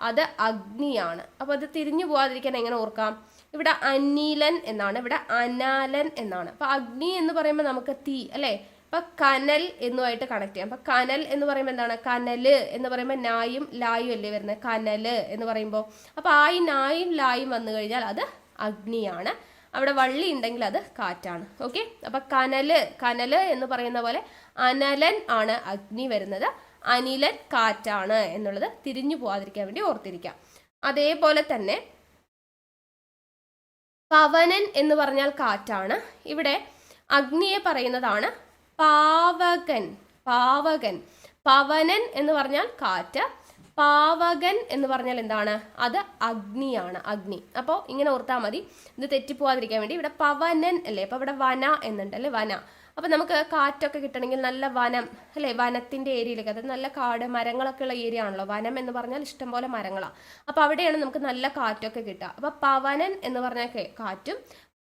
അത് അഗ്നിയാണ്. അപ്പോൾ അത് തിരിഞ്ഞു പോകാതിരിക്കാൻ എങ്ങനെ ഓർക്കാം, ഇവിടെ അനിലൻ എന്നാണ്, ഇവിടെ അനാലൻ എന്നാണ്. അപ്പോൾ അഗ്നി എന്ന് പറയുമ്പോൾ നമുക്ക് തീ അല്ലേ, അപ്പം കനൽ എന്നുമായിട്ട് കണക്ട് ചെയ്യാം. അപ്പം കനൽ എന്ന് പറയുമ്പോൾ എന്താണ്, കനല് എന്ന് പറയുമ്പോൾ നായും ലായും അല്ലേ വരുന്നത്, കനല് എന്ന് പറയുമ്പോൾ. അപ്പോൾ ആയി നായും ലായും വന്നു കഴിഞ്ഞാൽ അത് അഗ്നിയാണ്. അവിടെ വള്ളി ഉണ്ടെങ്കിൽ അത് കാറ്റാണ്. ഓക്കെ, അപ്പം കനല്, കനല് എന്ന് പറയുന്ന പോലെ അനലൻ ആണ് അഗ്നി വരുന്നത്, അനിലൻ കാറ്റാണ് എന്നുള്ളത് തിരിഞ്ഞു പോകാതിരിക്കാൻ വേണ്ടി ഓർത്തിരിക്കാം. അതേപോലെ തന്നെ പവനൻ എന്ന് പറഞ്ഞാൽ കാറ്റാണ്. ഇവിടെ അഗ്നിയെ പറയുന്നതാണ് പാവകൻ, പാവകൻ. പവനൻ എന്ന് പറഞ്ഞാൽ കാറ്റ്, പാവകൻ എന്ന് പറഞ്ഞാൽ എന്താണ്, അത് അഗ്നിയാണ്, അഗ്നി. അപ്പോൾ ഇങ്ങനെ ഓർത്താൽ മതി, ഇത് തെറ്റിപ്പോവാതിരിക്കാൻ വേണ്ടി. ഇവിടെ പവനൻ അല്ലേ, അപ്പോൾ ഇവിടെ വന എന്നുണ്ട് അല്ലേ, വന. അപ്പോൾ നമുക്ക് കാറ്റൊക്കെ കിട്ടണമെങ്കിൽ നല്ല വനം അല്ലേ, വനത്തിൻ്റെ ഏരിയയിലേക്ക്, അതായത് നല്ല കാട് മരങ്ങളൊക്കെ ഉള്ള ഏരിയ ആണല്ലോ. വനം എന്ന് പറഞ്ഞാൽ ഇഷ്ടംപോലെ മരങ്ങളാണ്. അപ്പോൾ അവിടെയാണ് നമുക്ക് നല്ല കാറ്റൊക്കെ കിട്ടുക. അപ്പോൾ പവനൻ എന്ന് പറഞ്ഞാൽ കാറ്റും,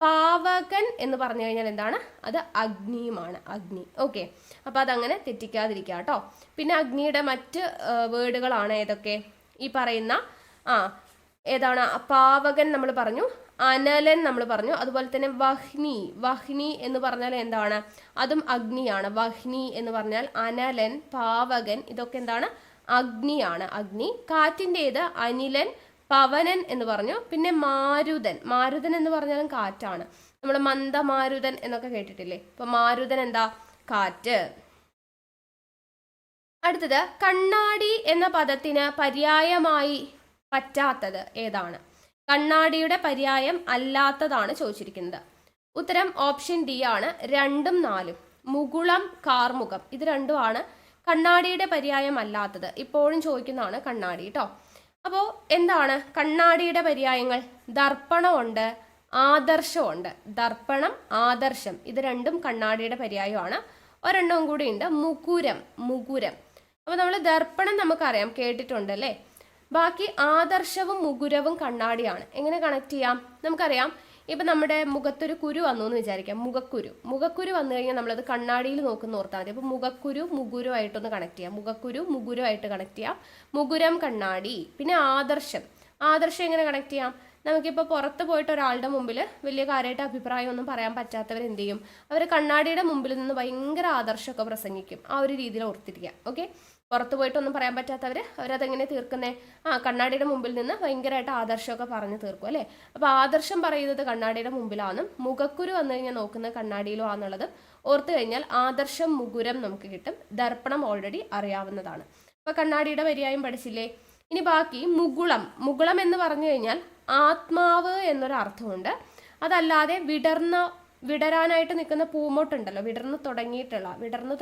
പാവകൻ എന്ന് പറഞ്ഞു കഴിഞ്ഞാൽ എന്താണ്, അത് അഗ്നിയുമാണ്, അഗ്നി. ഓക്കെ, അപ്പോൾ അതങ്ങനെ തെറ്റിക്കാതിരിക്കുക കേട്ടോ. പിന്നെ അഗ്നിയുടെ മറ്റ് വേർഡുകളാണ് ഏതൊക്കെ, ഈ പറയുന്ന ഏതാണ്, പാവകൻ നമ്മൾ പറഞ്ഞു, അനലൻ നമ്മൾ പറഞ്ഞു, അതുപോലെ തന്നെ വഹ്നി, വഹ്നി എന്ന് പറഞ്ഞാൽ എന്താണ്, അതും അഗ്നിയാണ്. വഹ്നി എന്ന് പറഞ്ഞാൽ അനലൻ, പാവകൻ ഇതൊക്കെ എന്താണ്, അഗ്നിയാണ്, അഗ്നി. കാറ്റിൻ്റേത് അനിലൻ, പവനൻ എന്ന് പറഞ്ഞു. പിന്നെ മാരുതൻ, മാരുതൻ എന്ന് പറഞ്ഞാലും കാറ്റാണ്. നമ്മൾ മന്ദമാരുതൻ എന്നൊക്കെ കേട്ടിട്ടില്ലേ, അപ്പൊ മാരുതൻ എന്താ, കാറ്റ്. അടുത്തത്, കണ്ണാടി എന്ന പദത്തിന് പര്യായമായി പറ്റാത്തത് ഏതാണ്, കണ്ണാടിയുടെ പര്യായം അല്ലാത്തതാണ് ചോദിച്ചിരിക്കുന്നത്. ഉത്തരം ഓപ്ഷൻ ഡി ആണ്, 2ഉം 4ഉം. മുകുളം, കാർമുഖം ഇത് രണ്ടുമാണ് കണ്ണാടിയുടെ പര്യായം അല്ലാത്തത്. ഇപ്പോഴും ചോദിക്കുന്നതാണ് കണ്ണാടി കേട്ടോ. അപ്പോൾ എന്താണ് കണ്ണാടിയുടെ പര്യായങ്ങൾ, ദർപ്പണമുണ്ട്, ആദർശമുണ്ട്. ദർപ്പണം, ആദർശം ഇത് രണ്ടും കണ്ണാടിയുടെ പര്യായമാണ്. ഒരെണ്ണവും കൂടി ഉണ്ട്, മുകുരം, മുകുരം. അപ്പോൾ നമ്മൾ ദർപ്പണം നമുക്കറിയാം, കേട്ടിട്ടുണ്ട് അല്ലേ. ബാക്കി ആദർശവും മുകുരവും കണ്ണാടിയാണ്. എങ്ങനെ കണക്ട് ചെയ്യാം, നമുക്കറിയാം. ഇപ്പം നമ്മുടെ മുഖത്തൊരു കുരു വന്നു എന്ന് വിചാരിക്കാം, മുഖക്കുരു. മുഖക്കുരു വന്നു കഴിഞ്ഞാൽ നമ്മളത് കണ്ണാടിയിൽ നോക്കുന്ന ഓർത്താൽ മതി. അപ്പോൾ മുഖക്കുരു മുകുരമായിട്ടൊന്ന് കണക്ട് ചെയ്യാം, മുഖക്കുരു മുകുരമായിട്ട് കണക്ട് ചെയ്യാം. മുകുരം കണ്ണാടി. പിന്നെ ആദർശം, ആദർശം എങ്ങനെ കണക്ട് ചെയ്യാം, നമുക്കിപ്പോൾ പുറത്ത് പോയിട്ട് ഒരാളുടെ മുമ്പിൽ വലിയ കാര്യമായിട്ട് അഭിപ്രായമൊന്നും പറയാൻ പറ്റാത്തവർ എന്ത് ചെയ്യും, അവർ കണ്ണാടിയുടെ മുമ്പിൽ നിന്ന് ഭയങ്കര ആദർശമൊക്കെ പ്രസംഗിക്കും. ആ ഒരു രീതിയിൽ ഓർത്തിരിക്കുക. ഓക്കെ, പുറത്ത് പോയിട്ടൊന്നും പറയാൻ പറ്റാത്തവർ അവരതെങ്ങനെ തീർക്കുന്നേ, കണ്ണാടിയുടെ മുമ്പിൽ നിന്ന് ഭയങ്കരമായിട്ട് ആദർശമൊക്കെ പറഞ്ഞു തീർക്കും അല്ലേ. അപ്പോൾ ആദർശം പറയുന്നത് കണ്ണാടിയുടെ മുമ്പിലാണെന്നും മുഖക്കുരു വന്നു കഴിഞ്ഞാൽ നോക്കുന്നത് കണ്ണാടിയിലോ ആണെന്നുള്ളത് ഓർത്ത് കഴിഞ്ഞാൽ ആദർശം മുകുരം നമുക്ക് കിട്ടും. ദർപ്പണം ഓൾറെഡി അറിയാവുന്നതാണ്. അപ്പോൾ കണ്ണാടിയുടെ പര്യായം പഠിച്ചില്ലേ. ഇനി ബാക്കി മുകുളം. മുകുളം എന്ന് പറഞ്ഞു കഴിഞ്ഞാൽ ആത്മാവ് എന്നൊരു അർത്ഥമുണ്ട്. അതല്ലാതെ വിടരാനായിട്ട് നിൽക്കുന്ന പൂമൊട്ടുണ്ടല്ലോ, വിടർന്നു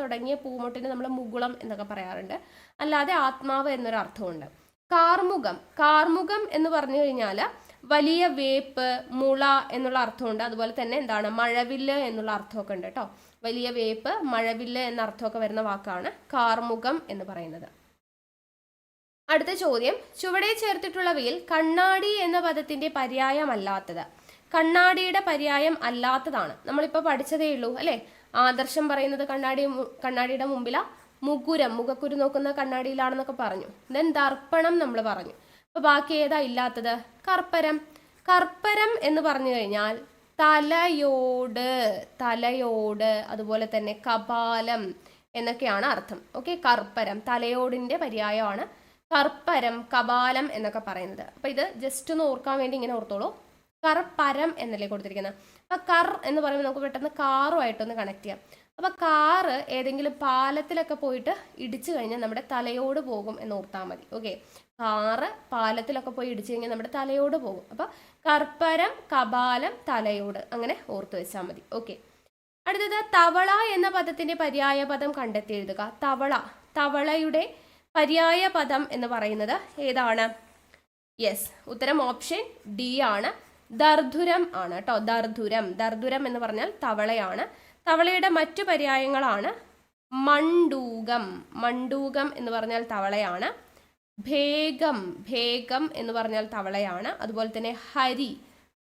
തുടങ്ങിയ പൂമൊട്ടിന് നമ്മൾ മുകുളം എന്നൊക്കെ പറയാറുണ്ട്. അല്ലാതെ ആത്മാവ് എന്നൊരു അർത്ഥമുണ്ട്. കാർമുഖം, കാർമുഖം എന്ന് പറഞ്ഞു കഴിഞ്ഞാൽ വലിയ വേപ്പ്, മുള എന്നുള്ള അർത്ഥമുണ്ട്. അതുപോലെ തന്നെ എന്താണ്, മഴവില്ല് എന്നുള്ള അർത്ഥമൊക്കെ ഉണ്ട് കേട്ടോ. വലിയ വേപ്പ്, മഴവില്ല് എന്ന അർത്ഥമൊക്കെ വരുന്ന വാക്കാണ് കാർമുഖം എന്ന് പറയുന്നത്. അടുത്ത ചോദ്യം, ചുവടെ ചേർത്തിട്ടുള്ളവയിൽ കണ്ണാടി എന്ന പദത്തിന്റെ പര്യായമല്ലാത്തത്. കണ്ണാടിയുടെ പര്യായം അല്ലാത്തതാണ് നമ്മളിപ്പോൾ പഠിച്ചതേ ഉള്ളൂ അല്ലേ. ആദർശം പറയുന്നത് കണ്ണാടിയുടെ മുമ്പിലാ, മുകുരം മുഖക്കുരു നോക്കുന്ന കണ്ണാടിയിലാണെന്നൊക്കെ പറഞ്ഞു. ദെൻ ദർപ്പണം നമ്മൾ പറഞ്ഞു. അപ്പോൾ ബാക്കി ഏതാ ഇല്ലാത്തത്, കർപ്പരം. കർപ്പരം എന്ന് പറഞ്ഞു കഴിഞ്ഞാൽ തലയോട് അതുപോലെ തന്നെ കപാലം എന്നൊക്കെയാണ് അർത്ഥം. ഓക്കെ, കർപ്പരം തലയോടിൻ്റെ പര്യായമാണ് കർപ്പരം, കപാലം എന്നൊക്കെ പറയുന്നത്. അപ്പോൾ ഇത് ജസ്റ്റ് ഒന്ന് ഓർക്കാൻ വേണ്ടി ഇങ്ങനെ ഓർത്തോളൂ. കർപ്പരം എന്നല്ലേ കൊടുത്തിരിക്കുന്നത്. അപ്പം കർ എന്ന് പറയുമ്പോൾ നമുക്ക് പെട്ടെന്ന് കാറുമായിട്ടൊന്ന് കണക്ട് ചെയ്യാം. അപ്പം കാറ് ഏതെങ്കിലും പാലത്തിലൊക്കെ പോയിട്ട് ഇടിച്ചു കഴിഞ്ഞാൽ നമ്മുടെ തലയോട് പോകും എന്ന് ഓർത്താൽ മതി. ഓക്കെ, കാറ് പാലത്തിലൊക്കെ പോയി ഇടിച്ചു കഴിഞ്ഞാൽ നമ്മുടെ തലയോട് പോകും. അപ്പം കർപ്പരം, കപാലം, തലയോട്, അങ്ങനെ ഓർത്ത് വെച്ചാൽ മതി. ഓക്കെ, അടുത്തത് തവള എന്ന പദത്തിന്റെ പര്യായ പദം കണ്ടെത്തി എഴുതുക. തവള, തവളയുടെ പര്യായ പദം എന്ന് പറയുന്നത് ഏതാണ്? യെസ്, ഉത്തരം ഓപ്ഷൻ ഡി ആണ്. ദർധുരം ആണ് കേട്ടോ. ദർധുരം, ദർധുരം എന്ന് പറഞ്ഞാൽ തവളയാണ്. തവളയുടെ മറ്റു പര്യായങ്ങളാണ് മണ്ടൂകം, മണ്ടൂകം എന്ന് പറഞ്ഞാൽ തവളയാണ്. ഭേഗം, ഭേഗം എന്ന് പറഞ്ഞാൽ തവളയാണ്. അതുപോലെ തന്നെ ഹരി,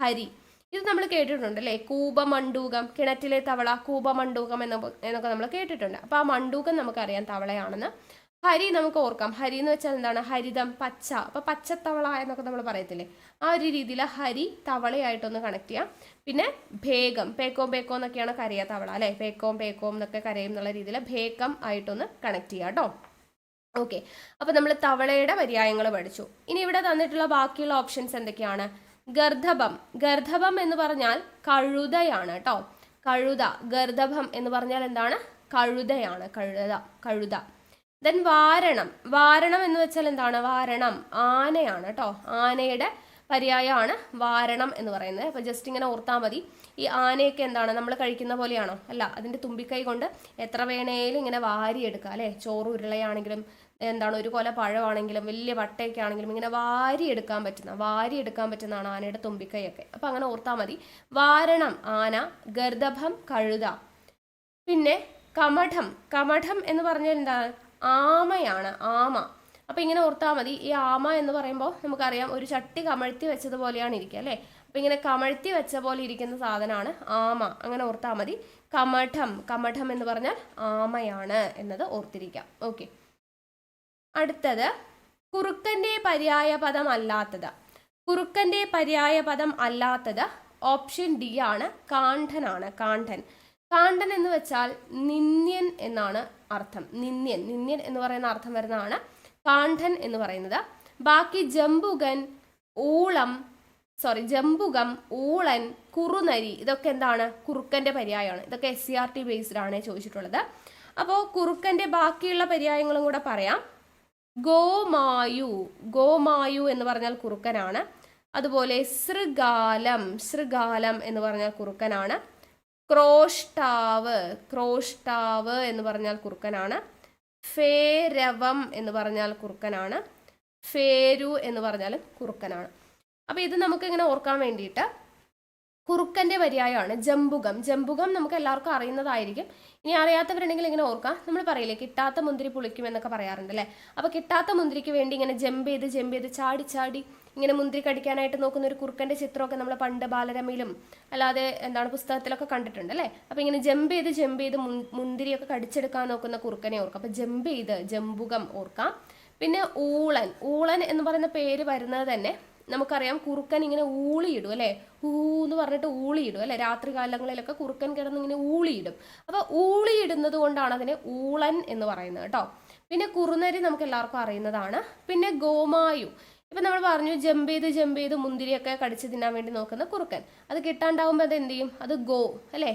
ഹരി, ഇത് നമ്മൾ കേട്ടിട്ടുണ്ട് അല്ലേ? കൂപമണ്ടൂകം, കിണറ്റിലെ തവള, കൂപമണ്ടൂകം എന്നൊക്കെ നമ്മൾ കേട്ടിട്ടുണ്ട്. അപ്പോൾ ആ മണ്ടൂകം നമുക്കറിയാം തവളയാണെന്ന്. ഹരി നമുക്ക് ഓർക്കാം. ഹരി എന്ന് വെച്ചാൽ എന്താണ്? ഹരിതം, പച്ച. അപ്പോൾ പച്ചത്തവള എന്നൊക്കെ നമ്മൾ പറയത്തില്ലേ, ആ ഒരു രീതിയിൽ ഹരി തവളയായിട്ടൊന്ന് കണക്ട് ചെയ്യാം. പിന്നെ ഭേഗം, പേക്കോം പേക്കോം എന്നൊക്കെയാണ് കരയ തവള അല്ലേ? പേക്കോം പേക്കോം എന്നൊക്കെ കരയും എന്നുള്ള രീതിയിൽ ഭേഗം ആയിട്ടൊന്ന് കണക്ട് ചെയ്യാം കേട്ടോ. ഓക്കെ, അപ്പോൾ നമ്മൾ തവളയുടെ പര്യായങ്ങൾ പഠിച്ചു. ഇനി ഇവിടെ തന്നിട്ടുള്ള ബാക്കിയുള്ള ഓപ്ഷൻസ് എന്തൊക്കെയാണ്? ഗർദ്ധഭം, ഗർദ്ധഭം എന്ന് പറഞ്ഞാൽ കഴുതയാണ് കേട്ടോ. കഴുത, ഗർദ്ധഭം എന്ന് പറഞ്ഞാൽ എന്താണ്? കഴുതയാണ്, കഴുത, കഴുത. ദെൻ വാരണം, വാരണം എന്ന് വെച്ചാൽ എന്താണ്? വാരണം ആനയാണ് കേട്ടോ. ആനയുടെ പര്യായമാണ് വാരണം എന്ന് പറയുന്നത്. അപ്പോൾ ജസ്റ്റ് ഇങ്ങനെ ഓർത്താൽ മതി. ഈ ആനയൊക്കെ എന്താണ്, നമ്മൾ കഴിക്കുന്ന പോലെയാണോ? അല്ല, അതിൻ്റെ തുമ്പിക്കൈ കൊണ്ട് എത്ര വേണേലും ഇങ്ങനെ വാരിയെടുക്കുക അല്ലേ? ചോറ് ഉരുളയാണെങ്കിലും എന്താണ്, ഒരു കൊല പഴമാണെങ്കിലും വലിയ വട്ടയൊക്കെ ആണെങ്കിലും ഇങ്ങനെ വാരിയെടുക്കാൻ പറ്റുന്നതാണ് ആനയുടെ തുമ്പിക്കൈയൊക്കെ. അപ്പം അങ്ങനെ ഓർത്താൽ മതി. വാരണം ആന, ഗർദഭം കഴുത. പിന്നെ കമഠം, കമഠം എന്ന് പറഞ്ഞാൽ എന്താ? ആമയാണ്, ആമ. അപ്പം ഇങ്ങനെ ഓർത്താൽ മതി. ഈ ആമ എന്ന് പറയുമ്പോൾ നമുക്കറിയാം ഒരു ചട്ടി കമഴ്ത്തി വെച്ചതുപോലെയാണ് ഇരിക്കുക അല്ലേ? അപ്പം ഇങ്ങനെ കമഴ്ത്തി വെച്ച പോലെ ഇരിക്കുന്ന സാധനമാണ് ആമ. അങ്ങനെ ഓർത്താൽ മതി. കമഠം, കമഠം എന്ന് പറഞ്ഞാൽ ആമയാണ് എന്നത് ഓർത്തിരിക്കാം. ഓക്കെ, അടുത്തത് കുറുക്കൻ്റെ പര്യായ പദം അല്ലാത്തത്. കുറുക്കൻ്റെ പര്യായ പദം അല്ലാത്തത് ഓപ്ഷൻ ഡി ആണ്. കാണ്ഡനാണ്, കാണ്ഡൻ. കാണ്ഡൻ എന്ന് വെച്ചാൽ നിന്ദ്യൻ എന്നാണ് അർത്ഥം. നിന്ദ്യൻ, നിന്ദ്യൻ എന്ന് പറയുന്ന അർത്ഥം വരുന്നതാണ് കാണ്ഡൻ എന്ന് പറയുന്നത്. ബാക്കി ജംബുകൻ, ഊളം, ജംബുകം, ഊളൻ, കുറുനരി, ഇതൊക്കെ എന്താണ്? കുറുക്കൻ്റെ പര്യായമാണ്. ഇതൊക്കെ SCRT ബേസ്ഡ് ആണ് ചോദിച്ചിട്ടുള്ളത്. അപ്പോൾ കുറുക്കൻ്റെ ബാക്കിയുള്ള പര്യായങ്ങളും കൂടെ പറയാം. ഗോമായു, ഗോമായു എന്ന് പറഞ്ഞാൽ കുറുക്കനാണ്. അതുപോലെ ശൃഗാലം, ശൃഗാലം എന്ന് പറഞ്ഞാൽ കുറുക്കനാണ്. ക്രോഷ്ടാവ്, ക്രോഷ്ടാവ് എന്ന് പറഞ്ഞാൽ കുറുക്കനാണ്. ഫേരവം എന്ന് പറഞ്ഞാൽ കുറുക്കനാണ്. ഫേരു എന്ന് പറഞ്ഞാൽ കുറുക്കനാണ്. അപ്പോൾ ഇത് നമുക്ക് ഇങ്ങനെ ഓർക്കാൻ വേണ്ടിയിട്ട് കുറുക്കൻ്റെ പര്യായമാണ് ജംബുകം. ജംബുകം നമുക്ക് എല്ലാവർക്കും അറിയുന്നതായിരിക്കും. ഇനി അറിയാത്തവരുണ്ടെങ്കിൽ ഇങ്ങനെ ഓർക്കാം. നമ്മൾ പറയില്ലേ കിട്ടാത്ത മുന്തിരി പുളിക്കും എന്നൊക്കെ പറയാറുണ്ട് അല്ലേ? അപ്പോൾ കിട്ടാത്ത മുന്തിരിക്ക് വേണ്ടി ഇങ്ങനെ ജമ്പ് ചെയ്ത് ചാടി ചാടി ഇങ്ങനെ മുന്തിരി കടിക്കാനായിട്ട് നോക്കുന്ന ഒരു കുറുക്കൻ്റെ ചിത്രമൊക്കെ നമ്മൾ പണ്ട് ബാലരമയിലും അല്ലാതെ എന്താണ് പുസ്തകത്തിലൊക്കെ കണ്ടിട്ടുണ്ട് അല്ലേ? അപ്പോൾ ഇങ്ങനെ ജമ്പ് ചെയ്ത് മുന്തിരിയൊക്കെ കടിച്ചെടുക്കാൻ നോക്കുന്ന കുറുക്കനെ ഓർക്കാം. അപ്പോൾ ജമ്പ് ചെയ്ത് ജംബുകം ഓർക്കാം. പിന്നെ ഊളൻ, ഊളൻ എന്ന് പറയുന്ന പേര് വരുന്നത് തന്നെ നമുക്കറിയാം കുറുക്കൻ ഇങ്ങനെ ഊളിയിടും അല്ലേ? എന്ന് പറഞ്ഞിട്ട് ഊളിയിടും അല്ലേ? രാത്രി കാലങ്ങളിലൊക്കെ കുറുക്കൻ കിടന്ന് ഇങ്ങനെ ഊളിയിടും. അപ്പോൾ ഊളിയിടുന്നത് കൊണ്ടാണ് അതിനെ ഊളൻ എന്ന് പറയുന്നത് കേട്ടോ. പിന്നെ കുറുനരി നമുക്ക് എല്ലാവർക്കും അറിയുന്നതാണ്. പിന്നെ ഗോമായു, ഇപ്പം നമ്മൾ പറഞ്ഞു ജമ്പ് ചെയ്ത് മുന്തിരിയൊക്കെ കടിച്ച് തിന്നാൻ വേണ്ടി നോക്കുന്ന കുറുക്കൻ. അത് കിട്ടാണ്ടാവുമ്പോൾ അത് എന്ത് ചെയ്യും? അത് അല്ലേ?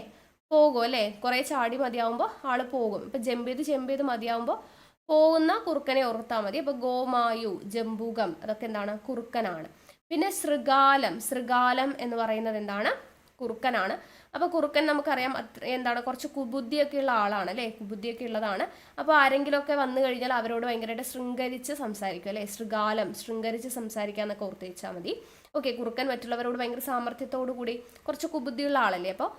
പോകും അല്ലേ? കുറേ ചാടി മതിയാവുമ്പോൾ ആൾ പോകും. ഇപ്പം ജമ്പ് ചെയ്ത് മതിയാവുമ്പോൾ പോകുന്ന കുറുക്കനെ ഓർത്താൽ മതി. അപ്പോൾ ഗോമായു, ജംബുകം, അതൊക്കെ എന്താണ്? കുറുക്കനാണ്. പിന്നെ ശൃഗാലം, ശൃഗാലം എന്ന് പറയുന്നത് എന്താണ്? കുറുക്കനാണ്. അപ്പോൾ കുറുക്കൻ നമുക്കറിയാം എന്താണ്, കുറച്ച് കുബുദ്ധിയൊക്കെ ഉള്ള ആളാണ് അല്ലേ? കുബുദ്ധിയൊക്കെ ഉള്ളതാണ്. അപ്പോൾ ആരെങ്കിലുമൊക്കെ വന്നു കഴിഞ്ഞാൽ അവരോട് ഭയങ്കരമായിട്ട് ശൃംഗരിച്ച് സംസാരിക്കും അല്ലേ? ശൃഗാലം, ശൃംഗരിച്ച് സംസാരിക്കുക എന്നൊക്കെ ഓർത്ത് വെച്ചാൽ മതി. ഓക്കെ, കുറുക്കൻ മറ്റുള്ളവരോട് ഭയങ്കര സാമർത്ഥ്യത്തോടു കൂടി കുറച്ച് കുബുദ്ധിയുള്ള ആളല്ലേ? അപ്പോൾ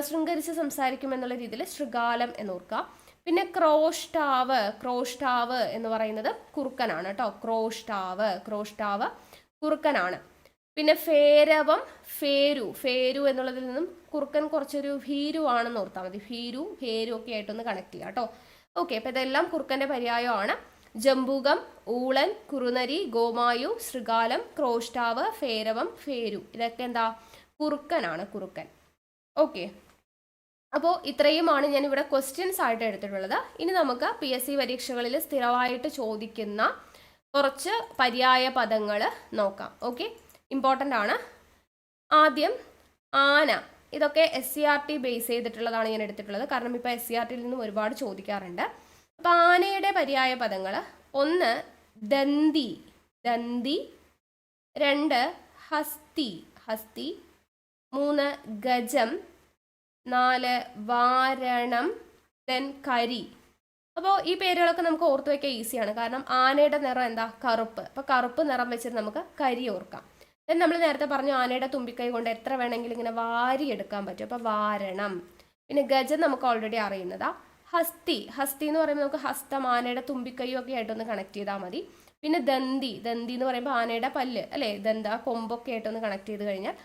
ശൃംഗരിച്ച് സംസാരിക്കും എന്നുള്ള രീതിയിൽ ശൃഗാലം എന്നോർക്കുക. പിന്നെ ക്രോഷ്ടാവ്, ക്രോഷ്ടാവ് എന്ന് പറയുന്നത് കുറുക്കനാണ് കേട്ടോ. ക്രോഷ്ടാവ് കുറുക്കനാണ്. പിന്നെ ഫേരവം, ഫേരു എന്നുള്ളതിൽ നിന്നും കുറുക്കൻ കുറച്ചൊരു ഭീരു ആണെന്ന് ഓർത്താൽ മതി. ഭേരു ഒക്കെ ആയിട്ടൊന്ന് കണക്ട് ചെയ്യാം കേട്ടോ. ഓക്കെ, അപ്പോൾ ഇതെല്ലാം കുറുക്കൻ്റെ പര്യായമാണ്. ജംബുകം, ഊളൻ, കുറുനരി, ഗോമായു, ശൃഗാലം, ക്രോഷ്ടാവ്, ഫേരവം, ഫേരു, ഇതൊക്കെ എന്താ? കുറുക്കനാണ്, കുറുക്കൻ. ഓക്കെ, അപ്പോൾ ഇത്രയുമാണ് ഞാനിവിടെ ക്വസ്റ്റ്യൻസ് ആയിട്ട് എടുത്തിട്ടുള്ളത്. ഇനി നമുക്ക് PSC പരീക്ഷകളിൽ സ്ഥിരമായിട്ട് ചോദിക്കുന്ന കുറച്ച് പര്യായ പദങ്ങൾ നോക്കാം. ഓക്കെ, ഇമ്പോർട്ടൻ്റ് ആണ്. ആദ്യം ആന, ഇതൊക്കെ SCRT ബേസ് ചെയ്തിട്ടുള്ളതാണ് ഞാൻ എടുത്തിട്ടുള്ളത്, കാരണം ഇപ്പോൾ SCRTയിൽ നിന്നും ഒരുപാട് ചോദിക്കാറുണ്ട്. അപ്പോൾ ആനയുടെ പര്യായ പദങ്ങൾ: 1 ദന്തി, ദന്തി. 2 ഹസ്തി, ഹസ്തി. 3 ഗജം. 4 വാരണം, ദെൻ കരി. അപ്പോൾ ഈ പേരുകളൊക്കെ നമുക്ക് ഓർത്ത് വയ്ക്കാൻ ഈസിയാണ്, കാരണം ആനയുടെ നിറം എന്താ? കറുപ്പ്. അപ്പോൾ കറുപ്പ് നിറം വെച്ചിട്ട് നമുക്ക് കരി ഓർക്കാം. ദെൻ നമ്മൾ നേരത്തെ പറഞ്ഞു ആനയുടെ തുമ്പിക്കൈ കൊണ്ട് എത്ര വേണമെങ്കിലും ഇങ്ങനെ വാരി എടുക്കാൻ പറ്റും, അപ്പോൾ വാരണം. പിന്നെ ഗജം നമുക്ക് ഓൾറെഡി അറിയുന്നതാ. ഹസ്തി, ഹസ്തി എന്ന് പറയുമ്പോൾ നമുക്ക് ഹസ്തം, ആനയുടെ തുമ്പിക്കൈയും ഒക്കെ ആയിട്ടൊന്ന് കണക്ട് ചെയ്താൽ മതി. പിന്നെ ദന്തി, ദന്തി എന്ന് പറയുമ്പോൾ ആനയുടെ പല്ല് അല്ലേ, ദന്ത കൊമ്പൊക്കെ ആയിട്ടൊന്ന് കണക്ട് ചെയ്ത് കഴിഞ്ഞാൽ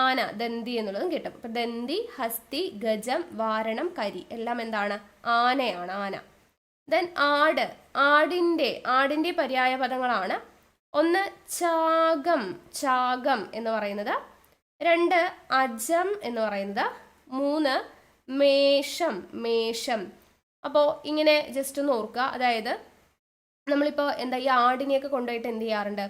ആന, ദന്തി എന്നുള്ളതും കിട്ടും. അപ്പം ദന്തി, ഹസ്തി, ഗജം, വാരണം, കരി എല്ലാം എന്താണ്? ആനയാണ്, ആന. ദെൻ ആട്, ആടിൻ്റെ പര്യായ പദങ്ങളാണ്: 1 ചാകം, ചാകം എന്ന് പറയുന്നത്. 2 അജം എന്ന് പറയുന്നത്. 3 മേഷം, മേഷം. അപ്പോൾ ഇങ്ങനെ ജസ്റ്റ് ഒന്ന് ഓർക്കുക. അതായത് നമ്മളിപ്പോൾ എന്താ ഈ ആടിനെയൊക്കെ കൊണ്ടുപോയിട്ട് എന്ത് ചെയ്യാറുണ്ട്?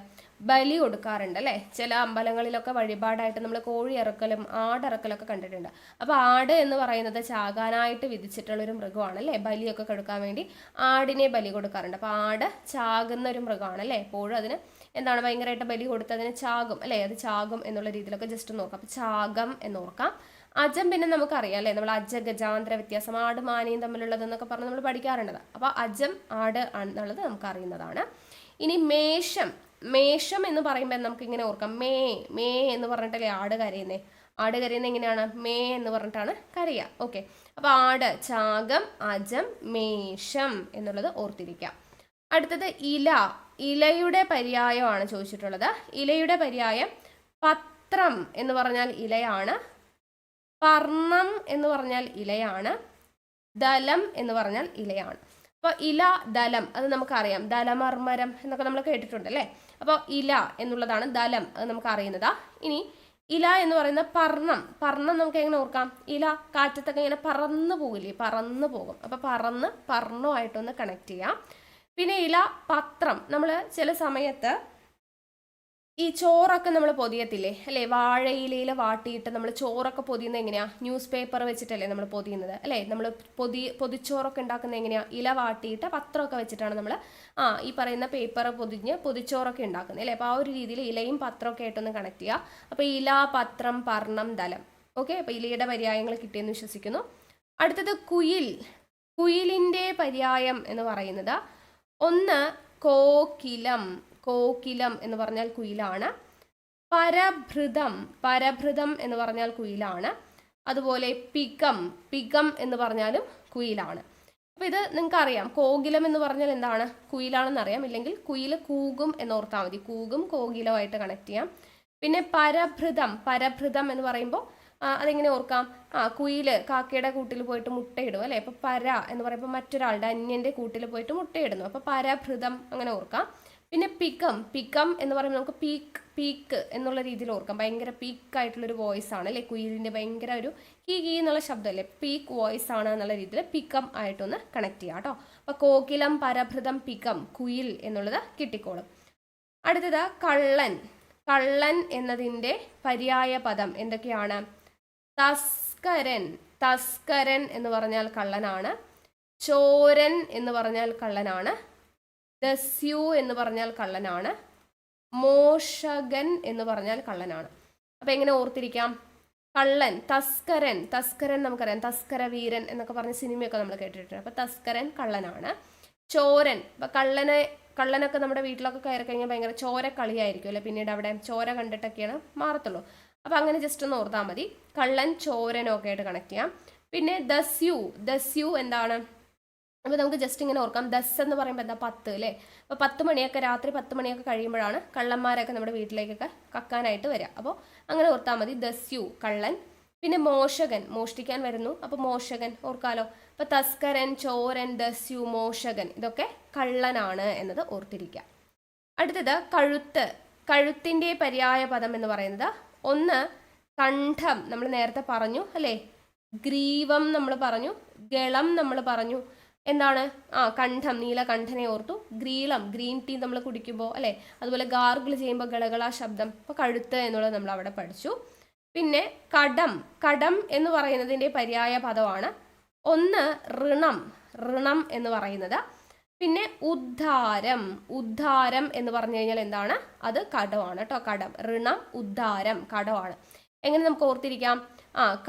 ബലി കൊടുക്കാറുണ്ട് അല്ലേ? ചില അമ്പലങ്ങളിലൊക്കെ വഴിപാടായിട്ട് നമ്മൾ കോഴി ഇറക്കലും ആടിറക്കലൊക്കെ കണ്ടിട്ടുണ്ട്. അപ്പോൾ ആട് എന്ന് പറയുന്നത് ചാകാനായിട്ട് വിധിച്ചിട്ടുള്ളൊരു മൃഗമാണ് അല്ലേ? ബലിയൊക്കെ കൊടുക്കാൻ വേണ്ടി ആടിനെ ബലി കൊടുക്കാറുണ്ട്. അപ്പോൾ ആട് ചാകുന്ന ഒരു മൃഗമാണ് അല്ലേ? എപ്പോഴും അതിന് എന്താണ് ഭയങ്കരമായിട്ട് ബലി കൊടുത്ത് അതിന് ചാകും അല്ലേ? അത് ചാകും എന്നുള്ള രീതിയിലൊക്കെ ജസ്റ്റ് നോക്കാം. അപ്പോൾ ചാകം എന്ന് ഓർക്കാം. അജം പിന്നെ നമുക്കറിയാം അല്ലേ, നമ്മൾ അജ ഗജാന്തര വ്യത്യാസം, ആടും ആനയും തമ്മിലുള്ളതെന്നൊക്കെ പറഞ്ഞ് നമ്മൾ പഠിക്കാറുണ്ട്. അപ്പോൾ അജം ആട് എന്നുള്ളത് നമുക്ക് അറിയുന്നതാണ്. ഇനി മേഷം, മേഷം എന്ന് പറയുമ്പോൾ നമുക്ക് ഇങ്ങനെ ഓർക്കാം, മേ, മേ എന്ന് പറഞ്ഞിട്ടല്ലേ ആട് കരയുന്നേ. ആട് കരയുന്നത് എങ്ങനെയാണ്? മേ എന്ന് പറഞ്ഞിട്ടാണ് കരയുക. ഓക്കെ, അപ്പോൾ ആട്, ചാകം, അജം, മേഷം എന്നുള്ളത് ഓർത്തിരിക്കാം. അടുത്തത് ഇല, ഇലയുടെ പര്യായമാണ് ചോദിച്ചിട്ടുള്ളത്. ഇലയുടെ പര്യായം പത്രം എന്ന് പറഞ്ഞാൽ ഇലയാണ്, പർണം എന്ന് പറഞ്ഞാൽ ഇലയാണ്, ദലം എന്ന് പറഞ്ഞാൽ ഇലയാണ്. അപ്പോൾ ഇല, ദലം അത് നമുക്കറിയാം, ദലമർമരം എന്നൊക്കെ നമ്മൾ കേട്ടിട്ടുണ്ട് അല്ലേ? അപ്പോൾ ഇല എന്നുള്ളതാണ്, ദലം അത് നമുക്ക് അറിയുന്നതാ. ഇനി ഇല എന്ന് പറയുന്ന പർണം, പർണം നമുക്ക് എങ്ങനെ ഓർക്കാം? ഇല കാറ്റത്തൊക്കെ ഇങ്ങനെ പറന്ന് പോകില്ലേ, പറന്ന് പോകും. അപ്പോൾ പറന്ന് പർണമായിട്ടൊന്ന് കണക്ട് ചെയ്യാം. പിന്നെ ഇല, പത്രം. നമ്മൾ ചില സമയത്ത് ഈ ചോറൊക്കെ നമ്മൾ പൊതിയത്തില്ലേ അല്ലേ? വാഴയിലയിൽ വാട്ടിയിട്ട് നമ്മൾ ചോറൊക്കെ പൊതിയുന്നത് എങ്ങനെയാണ്? ന്യൂസ് പേപ്പർ വെച്ചിട്ടല്ലേ നമ്മൾ പൊതിയുന്നത് അല്ലേ? നമ്മൾ പൊതിച്ചോറൊക്കെ ഉണ്ടാക്കുന്നത് എങ്ങനെയാണ്? ഇല വാട്ടിയിട്ട് പത്രമൊക്കെ വെച്ചിട്ടാണ് നമ്മൾ ഈ പറയുന്ന പേപ്പർ പൊതിഞ്ഞ് പൊതിച്ചോറൊക്കെ ഉണ്ടാക്കുന്നത് അല്ലേ? അപ്പോൾ ആ ഒരു രീതിയിൽ ഇലയും പത്രമൊക്കെ ആയിട്ടൊന്ന് കണക്ട് ചെയ്യുക. അപ്പോൾ ഇല, പത്രം, പർണം, ദലം. ഓക്കെ, അപ്പോൾ ഇലയുടെ പര്യായങ്ങൾ കിട്ടിയെന്ന് വിശ്വസിക്കുന്നു. അടുത്തത് കുയിൽ, കുയിലിൻ്റെ പര്യായം എന്ന് പറയുന്നത്: 1 കോകിലം, കോകിലം എന്ന് പറഞ്ഞാൽ കുയിലാണ്. പരഭൃതം, പരഭൃതം എന്ന് പറഞ്ഞാൽ കുയിലാണ്. അതുപോലെ പികം, പികം എന്ന് പറഞ്ഞാലും കുയിലാണ്. അപ്പോൾ ഇത് നിങ്ങൾക്ക് അറിയാം, കോകിലം എന്ന് പറഞ്ഞാൽ എന്താണ്? കുയിലാണെന്ന് അറിയാം. ഇല്ലെങ്കിൽ കുയിൽ കൂകും എന്നോർത്താൽ മതി. കൂകും കോകിലമായിട്ട് കണക്ട് ചെയ്യാം. പിന്നെ പരഭൃതം, പരഭൃതം എന്ന് പറയുമ്പോൾ അതെങ്ങനെ ഓർക്കാം? കുയിൽ കാക്കയുടെ കൂട്ടിൽ പോയിട്ട് മുട്ടയിടും അല്ലേ? അപ്പോൾ പര എന്ന് പറയുമ്പോൾ മറ്റൊരാളുടെ അന്യൻ്റെ കൂട്ടിൽ പോയിട്ട് മുട്ടയിടുന്നു. അപ്പോൾ പരഭൃതം അങ്ങനെ ഓർക്കാം. പിന്നെ പികം, പികം എന്ന് പറയുമ്പോൾ നമുക്ക് പീക്ക്, പീക്ക് എന്നുള്ള രീതിയിൽ ഓർക്കാം. ഭയങ്കര പീക്കായിട്ടുള്ളൊരു വോയിസ് ആണ് അല്ലേ? കുയിലിൻ്റെ ഭയങ്കര ഒരു കീ കീ എന്നുള്ള ശബ്ദമല്ലേ? പീക്ക് വോയിസ് ആണ് എന്നുള്ള രീതിയിൽ പികം ആയിട്ടൊന്ന് കണക്ട് ചെയ്യാം കേട്ടോ. അപ്പോൾ കോകിലം, പരഭൃതം, പികം, കുയിൽ എന്നുള്ളത് കിട്ടിക്കോളും. അടുത്തത് കള്ളൻ, കള്ളൻ എന്നതിൻ്റെ പര്യായ പദം എന്തൊക്കെയാണ്? തസ്കരൻ, തസ്കരൻ എന്ന് പറഞ്ഞാൽ കള്ളനാണ്. ചോരൻ എന്ന് പറഞ്ഞാൽ കള്ളനാണ്. ദസ്യു എന്ന് പറഞ്ഞാൽ കള്ളനാണ്. മോഷകൻ എന്ന് പറഞ്ഞാൽ കള്ളനാണ്. അപ്പം എങ്ങനെ ഓർത്തിരിക്കാം? കള്ളൻ, തസ്കരൻ, തസ്കരൻ നമുക്കറിയാം, തസ്കര വീരൻ എന്നൊക്കെ പറഞ്ഞ സിനിമയൊക്കെ നമ്മൾ കേട്ടിട്ടുണ്ട്. അപ്പം തസ്കരൻ കള്ളനാണ്. ചോരൻ, അപ്പം കള്ളനൊക്കെ നമ്മുടെ വീട്ടിലൊക്കെ കയറി കഴിഞ്ഞാൽ ഭയങ്കര ചോരക്കളിയായിരിക്കും അല്ലേ? പിന്നീട് അവിടെ ചോര കണ്ടിട്ടൊക്കെയാണ് മാറത്തുള്ളൂ. അപ്പം അങ്ങനെ ജസ്റ്റ് ഒന്ന് ഓർത്താൽ മതി. കള്ളൻ, ചോരനും ഒക്കെ ആയിട്ട് കണക്ട് ചെയ്യാം. പിന്നെ ദസ്യു, ദസ്യു എന്താണ്? അപ്പോൾ നമുക്ക് ജസ്റ്റ് ഇങ്ങനെ ഓർക്കാം, ദസ് എന്ന് പറയുമ്പോൾ എന്താ? 10 അല്ലേ? അപ്പോൾ 10 മണിയൊക്കെ, രാത്രി 10 മണിയൊക്കെ കഴിയുമ്പോഴാണ് കള്ളന്മാരൊക്കെ നമ്മുടെ വീട്ടിലേക്കൊക്കെ കക്കാനായിട്ട് വരിക. അപ്പോൾ അങ്ങനെ ഓർത്താൽ മതി, ദസ്യു കള്ളൻ. പിന്നെ മോഷകൻ, മോഷ്ടിക്കാൻ വരുന്നു, അപ്പോൾ മോഷകൻ ഓർക്കാലോ. അപ്പോൾ തസ്കരൻ, ചോരൻ, ദസ്യു, മോഷകൻ ഇതൊക്കെ കള്ളനാണ് എന്നത് ഓർത്തിരിക്കുക. അടുത്തത് കഴുത്ത്, കഴുത്തിൻ്റെ പര്യായ പദം എന്ന് പറയുന്നത്: 1 കണ്ഠം, നമ്മൾ നേരത്തെ പറഞ്ഞു അല്ലേ? ഗ്രീവം നമ്മൾ പറഞ്ഞു, ഗളം നമ്മൾ പറഞ്ഞു. എന്താണ്? കണ്ഠം, നീലകണ്ഠനെ ഓർത്തു. ഗ്രീളം, ഗ്രീൻ ടീ നമ്മൾ കുടിക്കുമ്പോൾ അല്ലേ? അതുപോലെ ഗാർഗിൾ ചെയ്യുമ്പോൾ ഗളഗള ശബ്ദം. അപ്പോൾ കഴുത്ത് എന്നുള്ളത് നമ്മൾ അവിടെ പഠിച്ചു. പിന്നെ കടം, കടം എന്ന് പറയുന്നതിൻ്റെ പര്യായ പദമാണ്. ഒന്ന് ഋണം, ഋണം എന്ന് പറയുന്നത്. പിന്നെ ഉദ്ധാരം, ഉദ്ധാരം എന്ന് പറഞ്ഞു കഴിഞ്ഞാൽ എന്താണ്? അത് കടമാണ് കേട്ടോ. കടം, ഋണം, ഉദ്ധാരം, കടമാണ്. എങ്ങനെ നമുക്ക് ഓർത്തിരിക്കാം?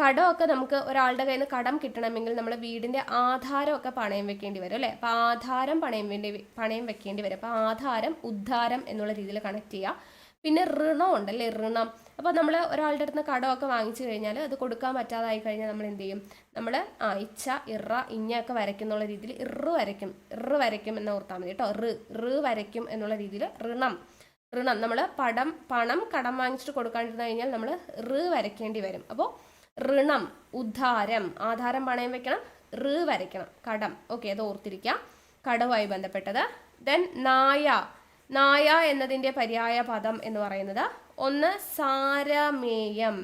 കടമൊക്കെ നമുക്ക് ഒരാളുടെ കയ്യിൽ നിന്ന് കടം കിട്ടണമെങ്കിൽ നമ്മൾ വീടിന്റെ ആധാരമൊക്കെ പണയം വെക്കേണ്ടി വരും അല്ലേ? അപ്പൊ ആധാരം പണയം വെക്കേണ്ടി വരും. അപ്പൊ ആധാരം, ഉദ്ധാരം എന്നുള്ള രീതിയിൽ കണക്ട് ചെയ്യുക. പിന്നെ ഋണം ഉണ്ടല്ലേ, ഋണം. അപ്പോൾ നമ്മൾ ഒരാളുടെ അടുത്ത് കടമൊക്കെ വാങ്ങിച്ചു കഴിഞ്ഞാൽ അത് കൊടുക്കാൻ പറ്റാതായി കഴിഞ്ഞാൽ നമ്മൾ എന്ത് ചെയ്യും? നമ്മൾ ഇച്ച, ഇറ, ഇഞ്ഞൊക്കെ വരയ്ക്കുന്നുള്ള രീതിയിൽ ഇറ് വരയ്ക്കും എന്ന് ഓർത്താൽ മതി കേട്ടോ. റ് വരയ്ക്കും എന്നുള്ള രീതിയിൽ ഋണം, ഋണം. നമ്മൾ പണം കടം വാങ്ങിച്ചിട്ട് കൊടുക്കാണ്ടിരുന്നു കഴിഞ്ഞാൽ നമ്മൾ റ് വരയ്ക്കേണ്ടി വരും. അപ്പോൾ ഋണം, ഉദ്ധാരം, ആധാരം പണയം വെക്കണം, റ് വരയ്ക്കണം, കടം. ഓക്കെ, അത് ഓർത്തിരിക്കാം, കടവുമായി ബന്ധപ്പെട്ടത്. ദെൻ നായ, നായ എന്നതിൻ്റെ പര്യായ പദം എന്ന് പറയുന്നത് ഒന്ന് സാരമേയം,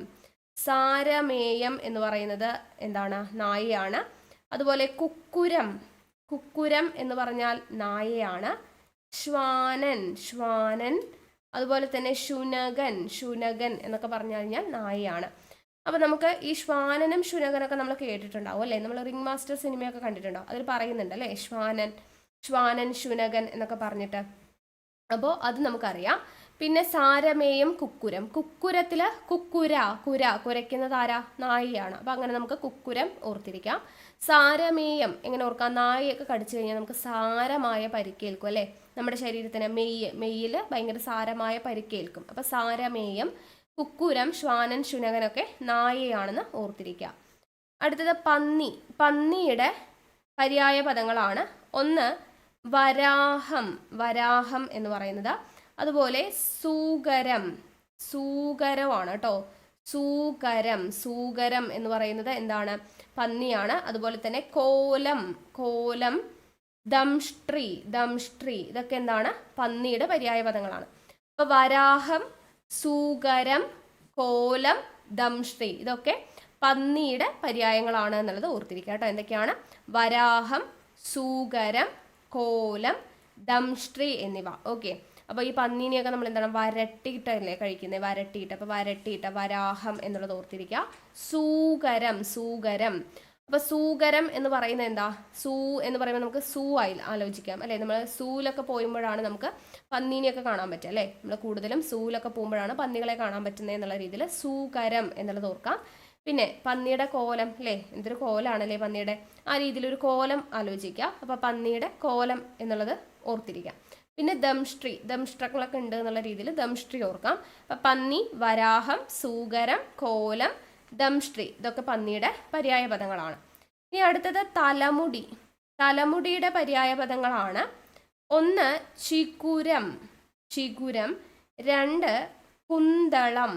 സാരമേയം എന്ന് പറയുന്നത് എന്താണ്? നായയാണ്. അതുപോലെ കുക്കുരം, കുക്കുരം എന്ന് പറഞ്ഞാൽ നായയാണ്. ശ്വാനൻ, ശ്വാനൻ. അതുപോലെ തന്നെ ശുനകൻ, ശുനകൻ എന്നൊക്കെ പറഞ്ഞു കഴിഞ്ഞാൽ നായയാണ്. അപ്പോൾ നമുക്ക് ഈ ശ്വാനനും ശുനകനൊക്കെ നമ്മൾ കേട്ടിട്ടുണ്ടാവും അല്ലേ? നമ്മൾ റിംഗ് മാസ്റ്റർ സിനിമയൊക്കെ കണ്ടിട്ടുണ്ടാവും, അതിൽ പറയുന്നുണ്ട് അല്ലേ, ശ്വാനൻ ശുനകൻ എന്നൊക്കെ പറഞ്ഞിട്ട്. അപ്പോൾ അത് നമുക്കറിയാം. പിന്നെ സാരമേയം കുക്കുരം, കുക്കുരത്തില് കുരയ്ക്കുന്നത് ആരാ? നായയാണ്. അപ്പം അങ്ങനെ നമുക്ക് കുക്കുരം ഓർത്തിരിക്കാം. സാരമേയം എങ്ങനെ ഓർക്കാം? നായയൊക്കെ കടിച്ചു കഴിഞ്ഞാൽ നമുക്ക് സാരമായ പരിക്കേൽക്കും അല്ലേ? നമ്മുടെ ശരീരത്തിന് മെയ്യിൽ ഭയങ്കര സാരമായ പരിക്കേൽക്കും. അപ്പം സാരമേയം, കുക്കുരം, ശ്വാനൻ, ശുനകനൊക്കെ നായയാണെന്ന് ഓർത്തിരിക്കുക. അടുത്തത് പന്നി, പന്നിയുടെ പര്യായ പദങ്ങളാണ്. ഒന്ന് വരാഹം, വരാഹം എന്ന് പറയുന്നത്. അതുപോലെ സൂകരം, സൂകരമാണ് കേട്ടോ. സൂകരം എന്ന് പറയുന്നത് എന്താണ്? പന്നിയാണ്. അതുപോലെ തന്നെ കോലം, കോലം, ദംഷ്ട്രി, ഇതൊക്കെ എന്താണ്? പന്നിയുടെ പര്യായ പദങ്ങളാണ്. അപ്പൊ വരാഹം, സൂകരം, കോലം, ദംഷ്ട്രി ഇതൊക്കെ പന്നിയുടെ പര്യായങ്ങളാണ് എന്നുള്ളത് ഓർത്തിരിക്കുക കേട്ടോ. എന്തൊക്കെയാണ്? വരാഹം, സൂകരം, കോലം, ദംഷ്ട്രി എന്നിവ. ഓക്കെ, അപ്പോൾ ഈ പന്നീനെയൊക്കെ നമ്മൾ എന്താണ്? വരട്ടിയിട്ടല്ലേ കഴിക്കുന്നത്? വരട്ടിയിട്ട്. അപ്പോൾ വരട്ടിയിട്ട് വരാഹം എന്നുള്ളത് ഓർത്തിരിക്കുക. സൂകരം. അപ്പോൾ സൂകരം എന്ന് പറയുന്നത് എന്താ? എന്ന് പറയുമ്പോൾ നമുക്ക് ആയി ആലോചിക്കാം അല്ലേ? നമ്മൾ സൂലൊക്കെ പോയുമ്പോഴാണ് നമുക്ക് പന്നീനെയൊക്കെ കാണാൻ പറ്റുക അല്ലേ? നമ്മൾ കൂടുതലും സൂലൊക്കെ പോകുമ്പോഴാണ് പന്നികളെ കാണാൻ പറ്റുന്നത് എന്നുള്ള രീതിയിൽ സൂകരം എന്നുള്ളത് ഓർക്കാം. പിന്നെ പന്നിയുടെ കോലം അല്ലേ? എന്തൊരു കോലാണല്ലേ പന്നിയുടെ? ആ രീതിയിൽ ഒരു കോലം ആലോചിക്കുക. അപ്പോൾ പന്നിയുടെ കോലം എന്നുള്ളത് ഓർത്തിരിക്കാം. പിന്നെ ദംഷ്ട്രകളൊക്കെ ഉണ്ട് എന്നുള്ള രീതിയിൽ ദംഷ്ട്രി ഓർക്കാം. അപ്പം പന്നി, വരാഹം, സൂകരം, കോലം, ദംഷ്ട്രി ഇതൊക്കെ പന്നിയുടെ പര്യായ പദങ്ങളാണ്. ഇനി അടുത്തത് തലമുടി, തലമുടിയുടെ പര്യായ പദങ്ങളാണ്. ഒന്ന് ചികുരം, രണ്ട് കുന്തളം,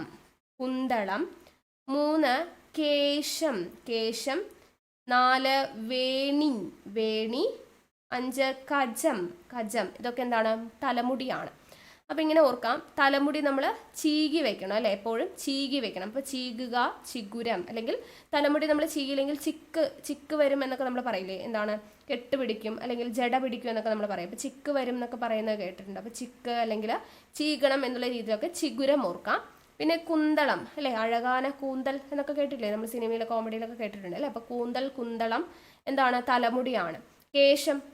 മൂന്ന് കേശം, നാല് വേണി, അഞ്ച് കജം ഇതൊക്കെ എന്താണ്? തലമുടിയാണ്. അപ്പം ഇങ്ങനെ ഓർക്കാം, തലമുടി നമ്മൾ ചീകി വെക്കണം അല്ലേ? എപ്പോഴും ചീകി വെക്കണം. അപ്പോൾ ചീകുക, ചിഗുരം. അല്ലെങ്കിൽ തലമുടി നമ്മൾ ചീകില്ലെങ്കിൽ ചിക്ക് വരും എന്നൊക്കെ നമ്മൾ പറയില്ലേ? എന്താണ്? കെട്ടുപിടിക്കും അല്ലെങ്കിൽ ജട പിടിക്കും എന്നൊക്കെ നമ്മൾ പറയും. അപ്പോൾ ചിക്ക് വരും എന്നൊക്കെ പറയുന്നത് കേട്ടിട്ടുണ്ട്. അപ്പോൾ ചിക്ക് അല്ലെങ്കിൽ ചീകണം എന്നുള്ള രീതിയിലൊക്കെ ചിഗുരം ഓർക്കാം. പിന്നെ കുന്തളം അല്ലേ? അഴകാന കൂന്തൽ എന്നൊക്കെ കേട്ടില്ലേ? നമ്മൾ സിനിമയിലെ കോമഡിയിലൊക്കെ കേട്ടിട്ടുണ്ട് അല്ലേ? അപ്പോൾ കുന്തളം എന്താണ്? തലമുടിയാണ്.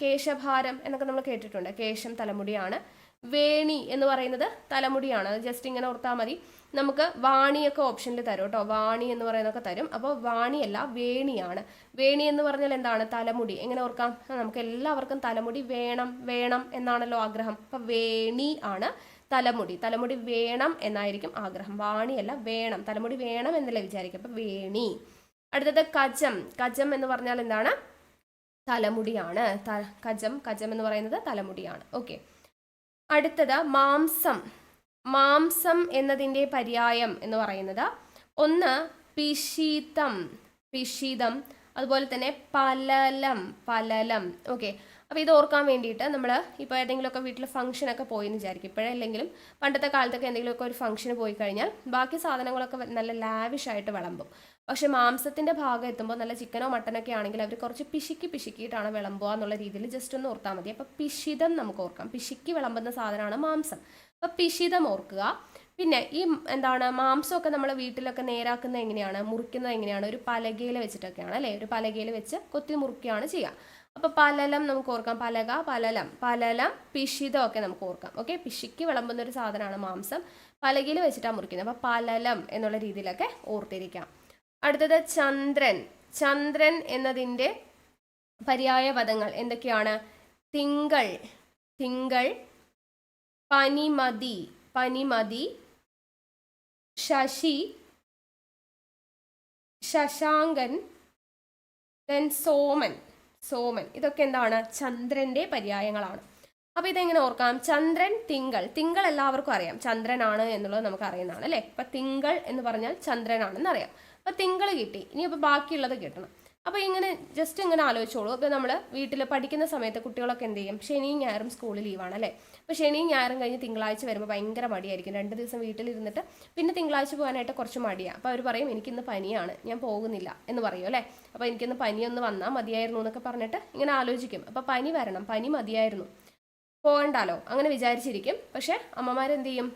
കേശഭാരം എന്നൊക്കെ നമ്മൾ കേട്ടിട്ടുണ്ട്. കേശം തലമുടിയാണ്. വേണി എന്ന് പറയുന്നത് തലമുടിയാണ്. അത് ജസ്റ്റ് ഇങ്ങനെ ഓർത്താൽ മതി. നമുക്ക് വാണിയൊക്കെ ഓപ്ഷനിൽ തരും കേട്ടോ. വാണി എന്ന് പറയുന്നതൊക്കെ തരും. അപ്പോൾ വാണിയല്ല, വേണിയാണ്. വേണി എന്ന് പറഞ്ഞാൽ എന്താണ്? തലമുടി. എങ്ങനെ ഓർക്കാം? നമുക്ക് എല്ലാവർക്കും തലമുടി വേണം എന്നാണല്ലോ ആഗ്രഹം. അപ്പം വേണി ആണ് തലമുടി വേണം എന്നായിരിക്കും ആഗ്രഹം. വാണിയല്ല, വേണം. തലമുടി വേണം എന്നല്ലേ വിചാരിക്കും. അപ്പം വേണി. അടുത്തത് കജം എന്ന് പറഞ്ഞാൽ എന്താണ്? തലമുടിയാണ്. കജം എന്ന് പറയുന്നത് തലമുടിയാണ്. ഓക്കെ, അടുത്തത് മാംസം എന്നതിൻ്റെ പര്യായം എന്ന് പറയുന്നത് ഒന്ന് പിശിതം, അതുപോലെ തന്നെ പലലം. ഓക്കെ, അപ്പോൾ ഇത് ഓർക്കാൻ വേണ്ടിയിട്ട് നമ്മൾ ഇപ്പോൾ ഏതെങ്കിലുമൊക്കെ വീട്ടിൽ ഫംഗ്ഷനൊക്കെ പോയെന്ന് വിചാരിക്കും. ഇപ്പോഴല്ലെങ്കിലും പണ്ടത്തെ കാലത്തൊക്കെ എന്തെങ്കിലുമൊക്കെ ഒരു ഫംഗ്ഷന് പോയി കഴിഞ്ഞാൽ ബാക്കി സാധനങ്ങളൊക്കെ നല്ല ലാവിഷായിട്ട് വിളമ്പും. പക്ഷെ മാംസത്തിൻ്റെ ഭാഗം എത്തുമ്പോൾ നല്ല ചിക്കനോ മട്ടനൊക്കെ ആണെങ്കിൽ അവർ കുറച്ച് പിശിക്കിയിട്ടാണ് വിളമ്പുക എന്നുള്ള രീതിയിൽ ജസ്റ്റ് ഒന്ന് ഓർത്താൽ മതി. അപ്പോൾ പിശിതം നമുക്ക് ഓർക്കാം. പിശിക്ക് വിളമ്പുന്ന സാധനമാണ് മാംസം. അപ്പോൾ പിശിതം ഓർക്കുക. പിന്നെ ഈ എന്താണ് മാംസമൊക്കെ നമ്മൾ വീട്ടിലൊക്കെ നേരാക്കുന്നത് എങ്ങനെയാണ്, മുറിക്കുന്നത് എങ്ങനെയാണ്, ഒരു പലകയിൽ വെച്ചിട്ടൊക്കെയാണ് അല്ലേ, ഒരു പലകയിൽ വെച്ച് കൊത്തി മുറിക്കുകയാണ് ചെയ്യുക. അപ്പോൾ പലലം നമുക്ക് ഓർക്കാം, പലക, പലലം, പലലം, പിഷിതം ഒക്കെ നമുക്ക് ഓർക്കാം. ഓക്കെ, പിഷിക്ക് വിളമ്പുന്ന ഒരു സാധനമാണ് മാംസം, പലകയിൽ വെച്ചിട്ടാണ് മുറിക്കുന്നത്. അപ്പോൾ പലലം എന്നുള്ള രീതിയിലൊക്കെ ഓർത്തിരിക്കാം. അടുത്തത് ചന്ദ്രൻ. ചന്ദ്രൻ എന്നതിൻ്റെ പര്യായ പദങ്ങൾ എന്തൊക്കെയാണ്? തിങ്കൾ, തിങ്കൾ, പനിമതി, പനിമതി, ശശി, ശശാങ്കൻ, ദെൻ സോമൻ, സോമൻ. ഇതൊക്കെ എന്താണ്? ചന്ദ്രന്റെ പര്യായങ്ങളാണ്. അപ്പൊ ഇതെങ്ങനെ ഓർക്കാം? ചന്ദ്രൻ, തിങ്കൾ. തിങ്കൾ എല്ലാവർക്കും അറിയാം, ചന്ദ്രനാണ് എന്നുള്ളത് നമുക്ക് അറിയുന്നതാണ് അല്ലേ. അപ്പൊ തിങ്കൾ എന്ന് പറഞ്ഞാൽ ചന്ദ്രനാണെന്ന് അറിയാം. അപ്പൊ തിങ്കൾ കിട്ടി. ഇനി അപ്പൊ ബാക്കിയുള്ളത് കിട്ടണം. അപ്പോൾ ഇങ്ങനെ ജസ്റ്റ് ഇങ്ങനെ ആലോചിച്ചോളൂ. ഇപ്പോൾ നമ്മൾ വീട്ടിൽ പഠിക്കുന്ന സമയത്ത് കുട്ടികളൊക്കെ എന്ത് ചെയ്യും? ശനിയും ഞായറും സ്കൂളിൽ ലീവാണ് അല്ലേ. അപ്പോൾ ശനിയും ഞായറും കഴിഞ്ഞ് തിങ്കളാഴ്ച വരുമ്പോൾ ഭയങ്കര മടിയായിരിക്കും. 2 ദിവസം വീട്ടിലിരുന്നിട്ട് പിന്നെ തിങ്കളാഴ്ച പോകാനായിട്ട് കുറച്ച് മടിയാണ്. അപ്പോൾ അവർ പറയും എനിക്കിന്ന് പനിയാണ്, ഞാൻ പോകുന്നില്ല എന്ന് പറയും അല്ലേ. അപ്പോൾ എനിക്കിന്ന് പനിയൊന്ന് വന്നാൽ മതിയായിരുന്നു എന്നൊക്കെ പറഞ്ഞിട്ട് ഇങ്ങനെ ആലോചിക്കും. അപ്പോൾ പനി വരണം, പനി മതിയായിരുന്നു, പോകണ്ടാലോ അങ്ങനെ വിചാരിച്ചിരിക്കും. പക്ഷേ അമ്മമാരെന്ത് ചെയ്യും?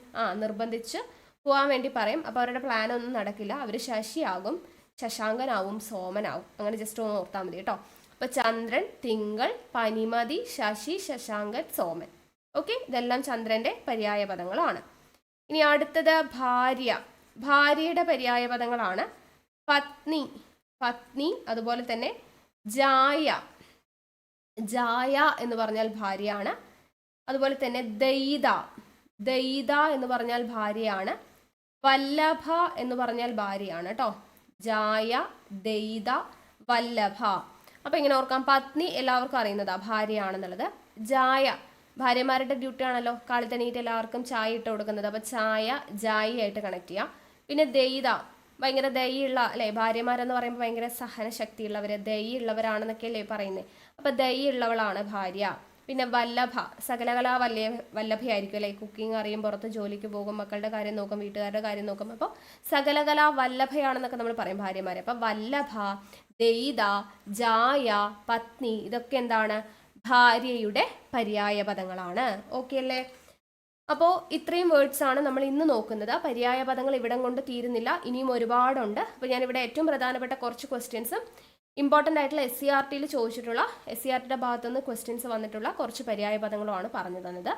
നിർബന്ധിച്ച് പോകാൻ വേണ്ടി പറയും. അപ്പോൾ അവരുടെ പ്ലാനൊന്നും നടക്കില്ല. അവർ ശശിയാകും, ശശാങ്കനാവും, സോമനാവും. അങ്ങനെ ജസ്റ്റ് ഒന്ന് ഓർത്താൽ മതി കേട്ടോ. അപ്പോൾ ചന്ദ്രൻ, തിങ്കൾ, പനിമതി, ശശി, ശശാങ്കൻ, സോമൻ. ഓക്കെ, ഇതെല്ലാം ചന്ദ്രന്റെ പര്യായ പദങ്ങളാണ്. ഇനി അടുത്തത് ഭാര്യ. ഭാര്യയുടെ പര്യായ പദങ്ങളാണ് പത്നി, പത്നി, അതുപോലെ തന്നെ ജായ, ജായ എന്ന് പറഞ്ഞാൽ ഭാര്യയാണ്. അതുപോലെ തന്നെ ദയിത, ദയിത എന്ന് പറഞ്ഞാൽ ഭാര്യയാണ്. വല്ലഭ എന്ന് പറഞ്ഞാൽ ഭാര്യയാണ് കേട്ടോ. ജായ, ദയിത, വല്ലഭ. അപ്പം ഇങ്ങനെ ഓർക്കാം, പത്നി എല്ലാവർക്കും അറിയുന്നതാ ഭാര്യയാണെന്നുള്ളത്. ജായ ഭാര്യമാരുടെ ഡ്യൂട്ടി ആണല്ലോ, കാലത്തണീറ്റ് എല്ലാവർക്കും ചായ ഇട്ട് കൊടുക്കുന്നത്. അപ്പം ചായ ജായിയായിട്ട് കണക്ട് ചെയ്യാം. പിന്നെ ദയിത ഭയങ്കര ദയുള്ള അല്ലേ, ഭാര്യമാരെന്ന് പറയുമ്പോൾ ഭയങ്കര സഹനശക്തിയുള്ളവർ, ദയുള്ളവരാണെന്നൊക്കെ അല്ലേ പറയുന്നത്. അപ്പം ദയുള്ളവളാണ് ഭാര്യ. പിന്നെ വല്ലഭ സകലകലാ വല്ലഭയായിരിക്കും അല്ലേ, കുക്കിംഗ് അറിയും, പുറത്ത് ജോലിക്ക് പോകും, മക്കളുടെ കാര്യം നോക്കും, വീട്ടുകാരുടെ കാര്യം നോക്കും. അപ്പോൾ സകലകലാ വല്ലഭയാണെന്നൊക്കെ നമ്മൾ പറയും ഭാര്യമാരെ. അപ്പം വല്ലഭ, ദയിത, ജായ, പത്നി ഇതൊക്കെ എന്താണ്? ഭാര്യയുടെ പര്യായ പദങ്ങളാണ്. ഓക്കെ അല്ലേ. അപ്പോൾ ഇത്രയും വേർഡ്സ് ആണ് നമ്മൾ ഇന്ന് നോക്കുന്നത്. പര്യായ പദങ്ങൾ ഇവിടം കൊണ്ട് തീരുന്നില്ല, ഇനിയും ഒരുപാടുണ്ട്. അപ്പോൾ ഞാനിവിടെ ഏറ്റവും പ്രധാനപ്പെട്ട കുറച്ച് ക്വസ്റ്റ്യൻസും ഇമ്പോർട്ടൻ്റ് ആയിട്ടുള്ള SCERTയിൽ ചോദിച്ചിട്ടുള്ള SCERTയുടെ ഭാഗത്തുനിന്ന് ക്വസ്റ്റ്യൻസ് വന്നിട്ടുള്ള കുറച്ച് പര്യായ പദങ്ങളുമാണ് പറഞ്ഞു തന്നത്.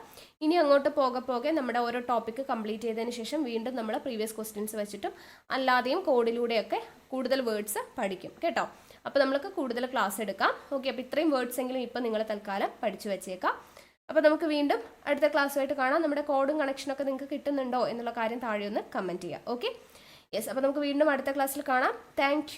ഇനി അങ്ങോട്ട് പോകെ നമ്മുടെ ഓരോ ടോപ്പിക്ക് കംപ്ലീറ്റ് ചെയ്തതിന് ശേഷം വീണ്ടും നമ്മൾ പ്രീവിയസ് ക്വസ്റ്റ്യൻസ് വെച്ചിട്ടും അല്ലാതെയും കോഡിലൂടെയൊക്കെ കൂടുതൽ വേർഡ്സ് പഠിക്കും കേട്ടോ. അപ്പോൾ നമുക്ക് കൂടുതൽ ക്ലാസ് എടുക്കാം. ഓക്കെ, അപ്പോൾ ഇത്രയും വേർഡ്സ് എങ്കിലും ഇപ്പോൾ നിങ്ങൾ തൽക്കാലം പഠിച്ചു വെച്ചേക്കാം. അപ്പോൾ നമുക്ക് വീണ്ടും അടുത്ത ക്ലാസ്സുമായിട്ട് കാണാം. നമ്മുടെ കോഡും കണക്ഷനൊക്കെ നിങ്ങൾക്ക് കിട്ടുന്നുണ്ടോ എന്നുള്ള കാര്യം താഴെ ഒന്ന് കമൻറ്റ് ചെയ്യുക. Okay, yes. അപ്പോൾ നമുക്ക് വീണ്ടും അടുത്ത ക്ലാസ്സിൽ കാണാം. താങ്ക്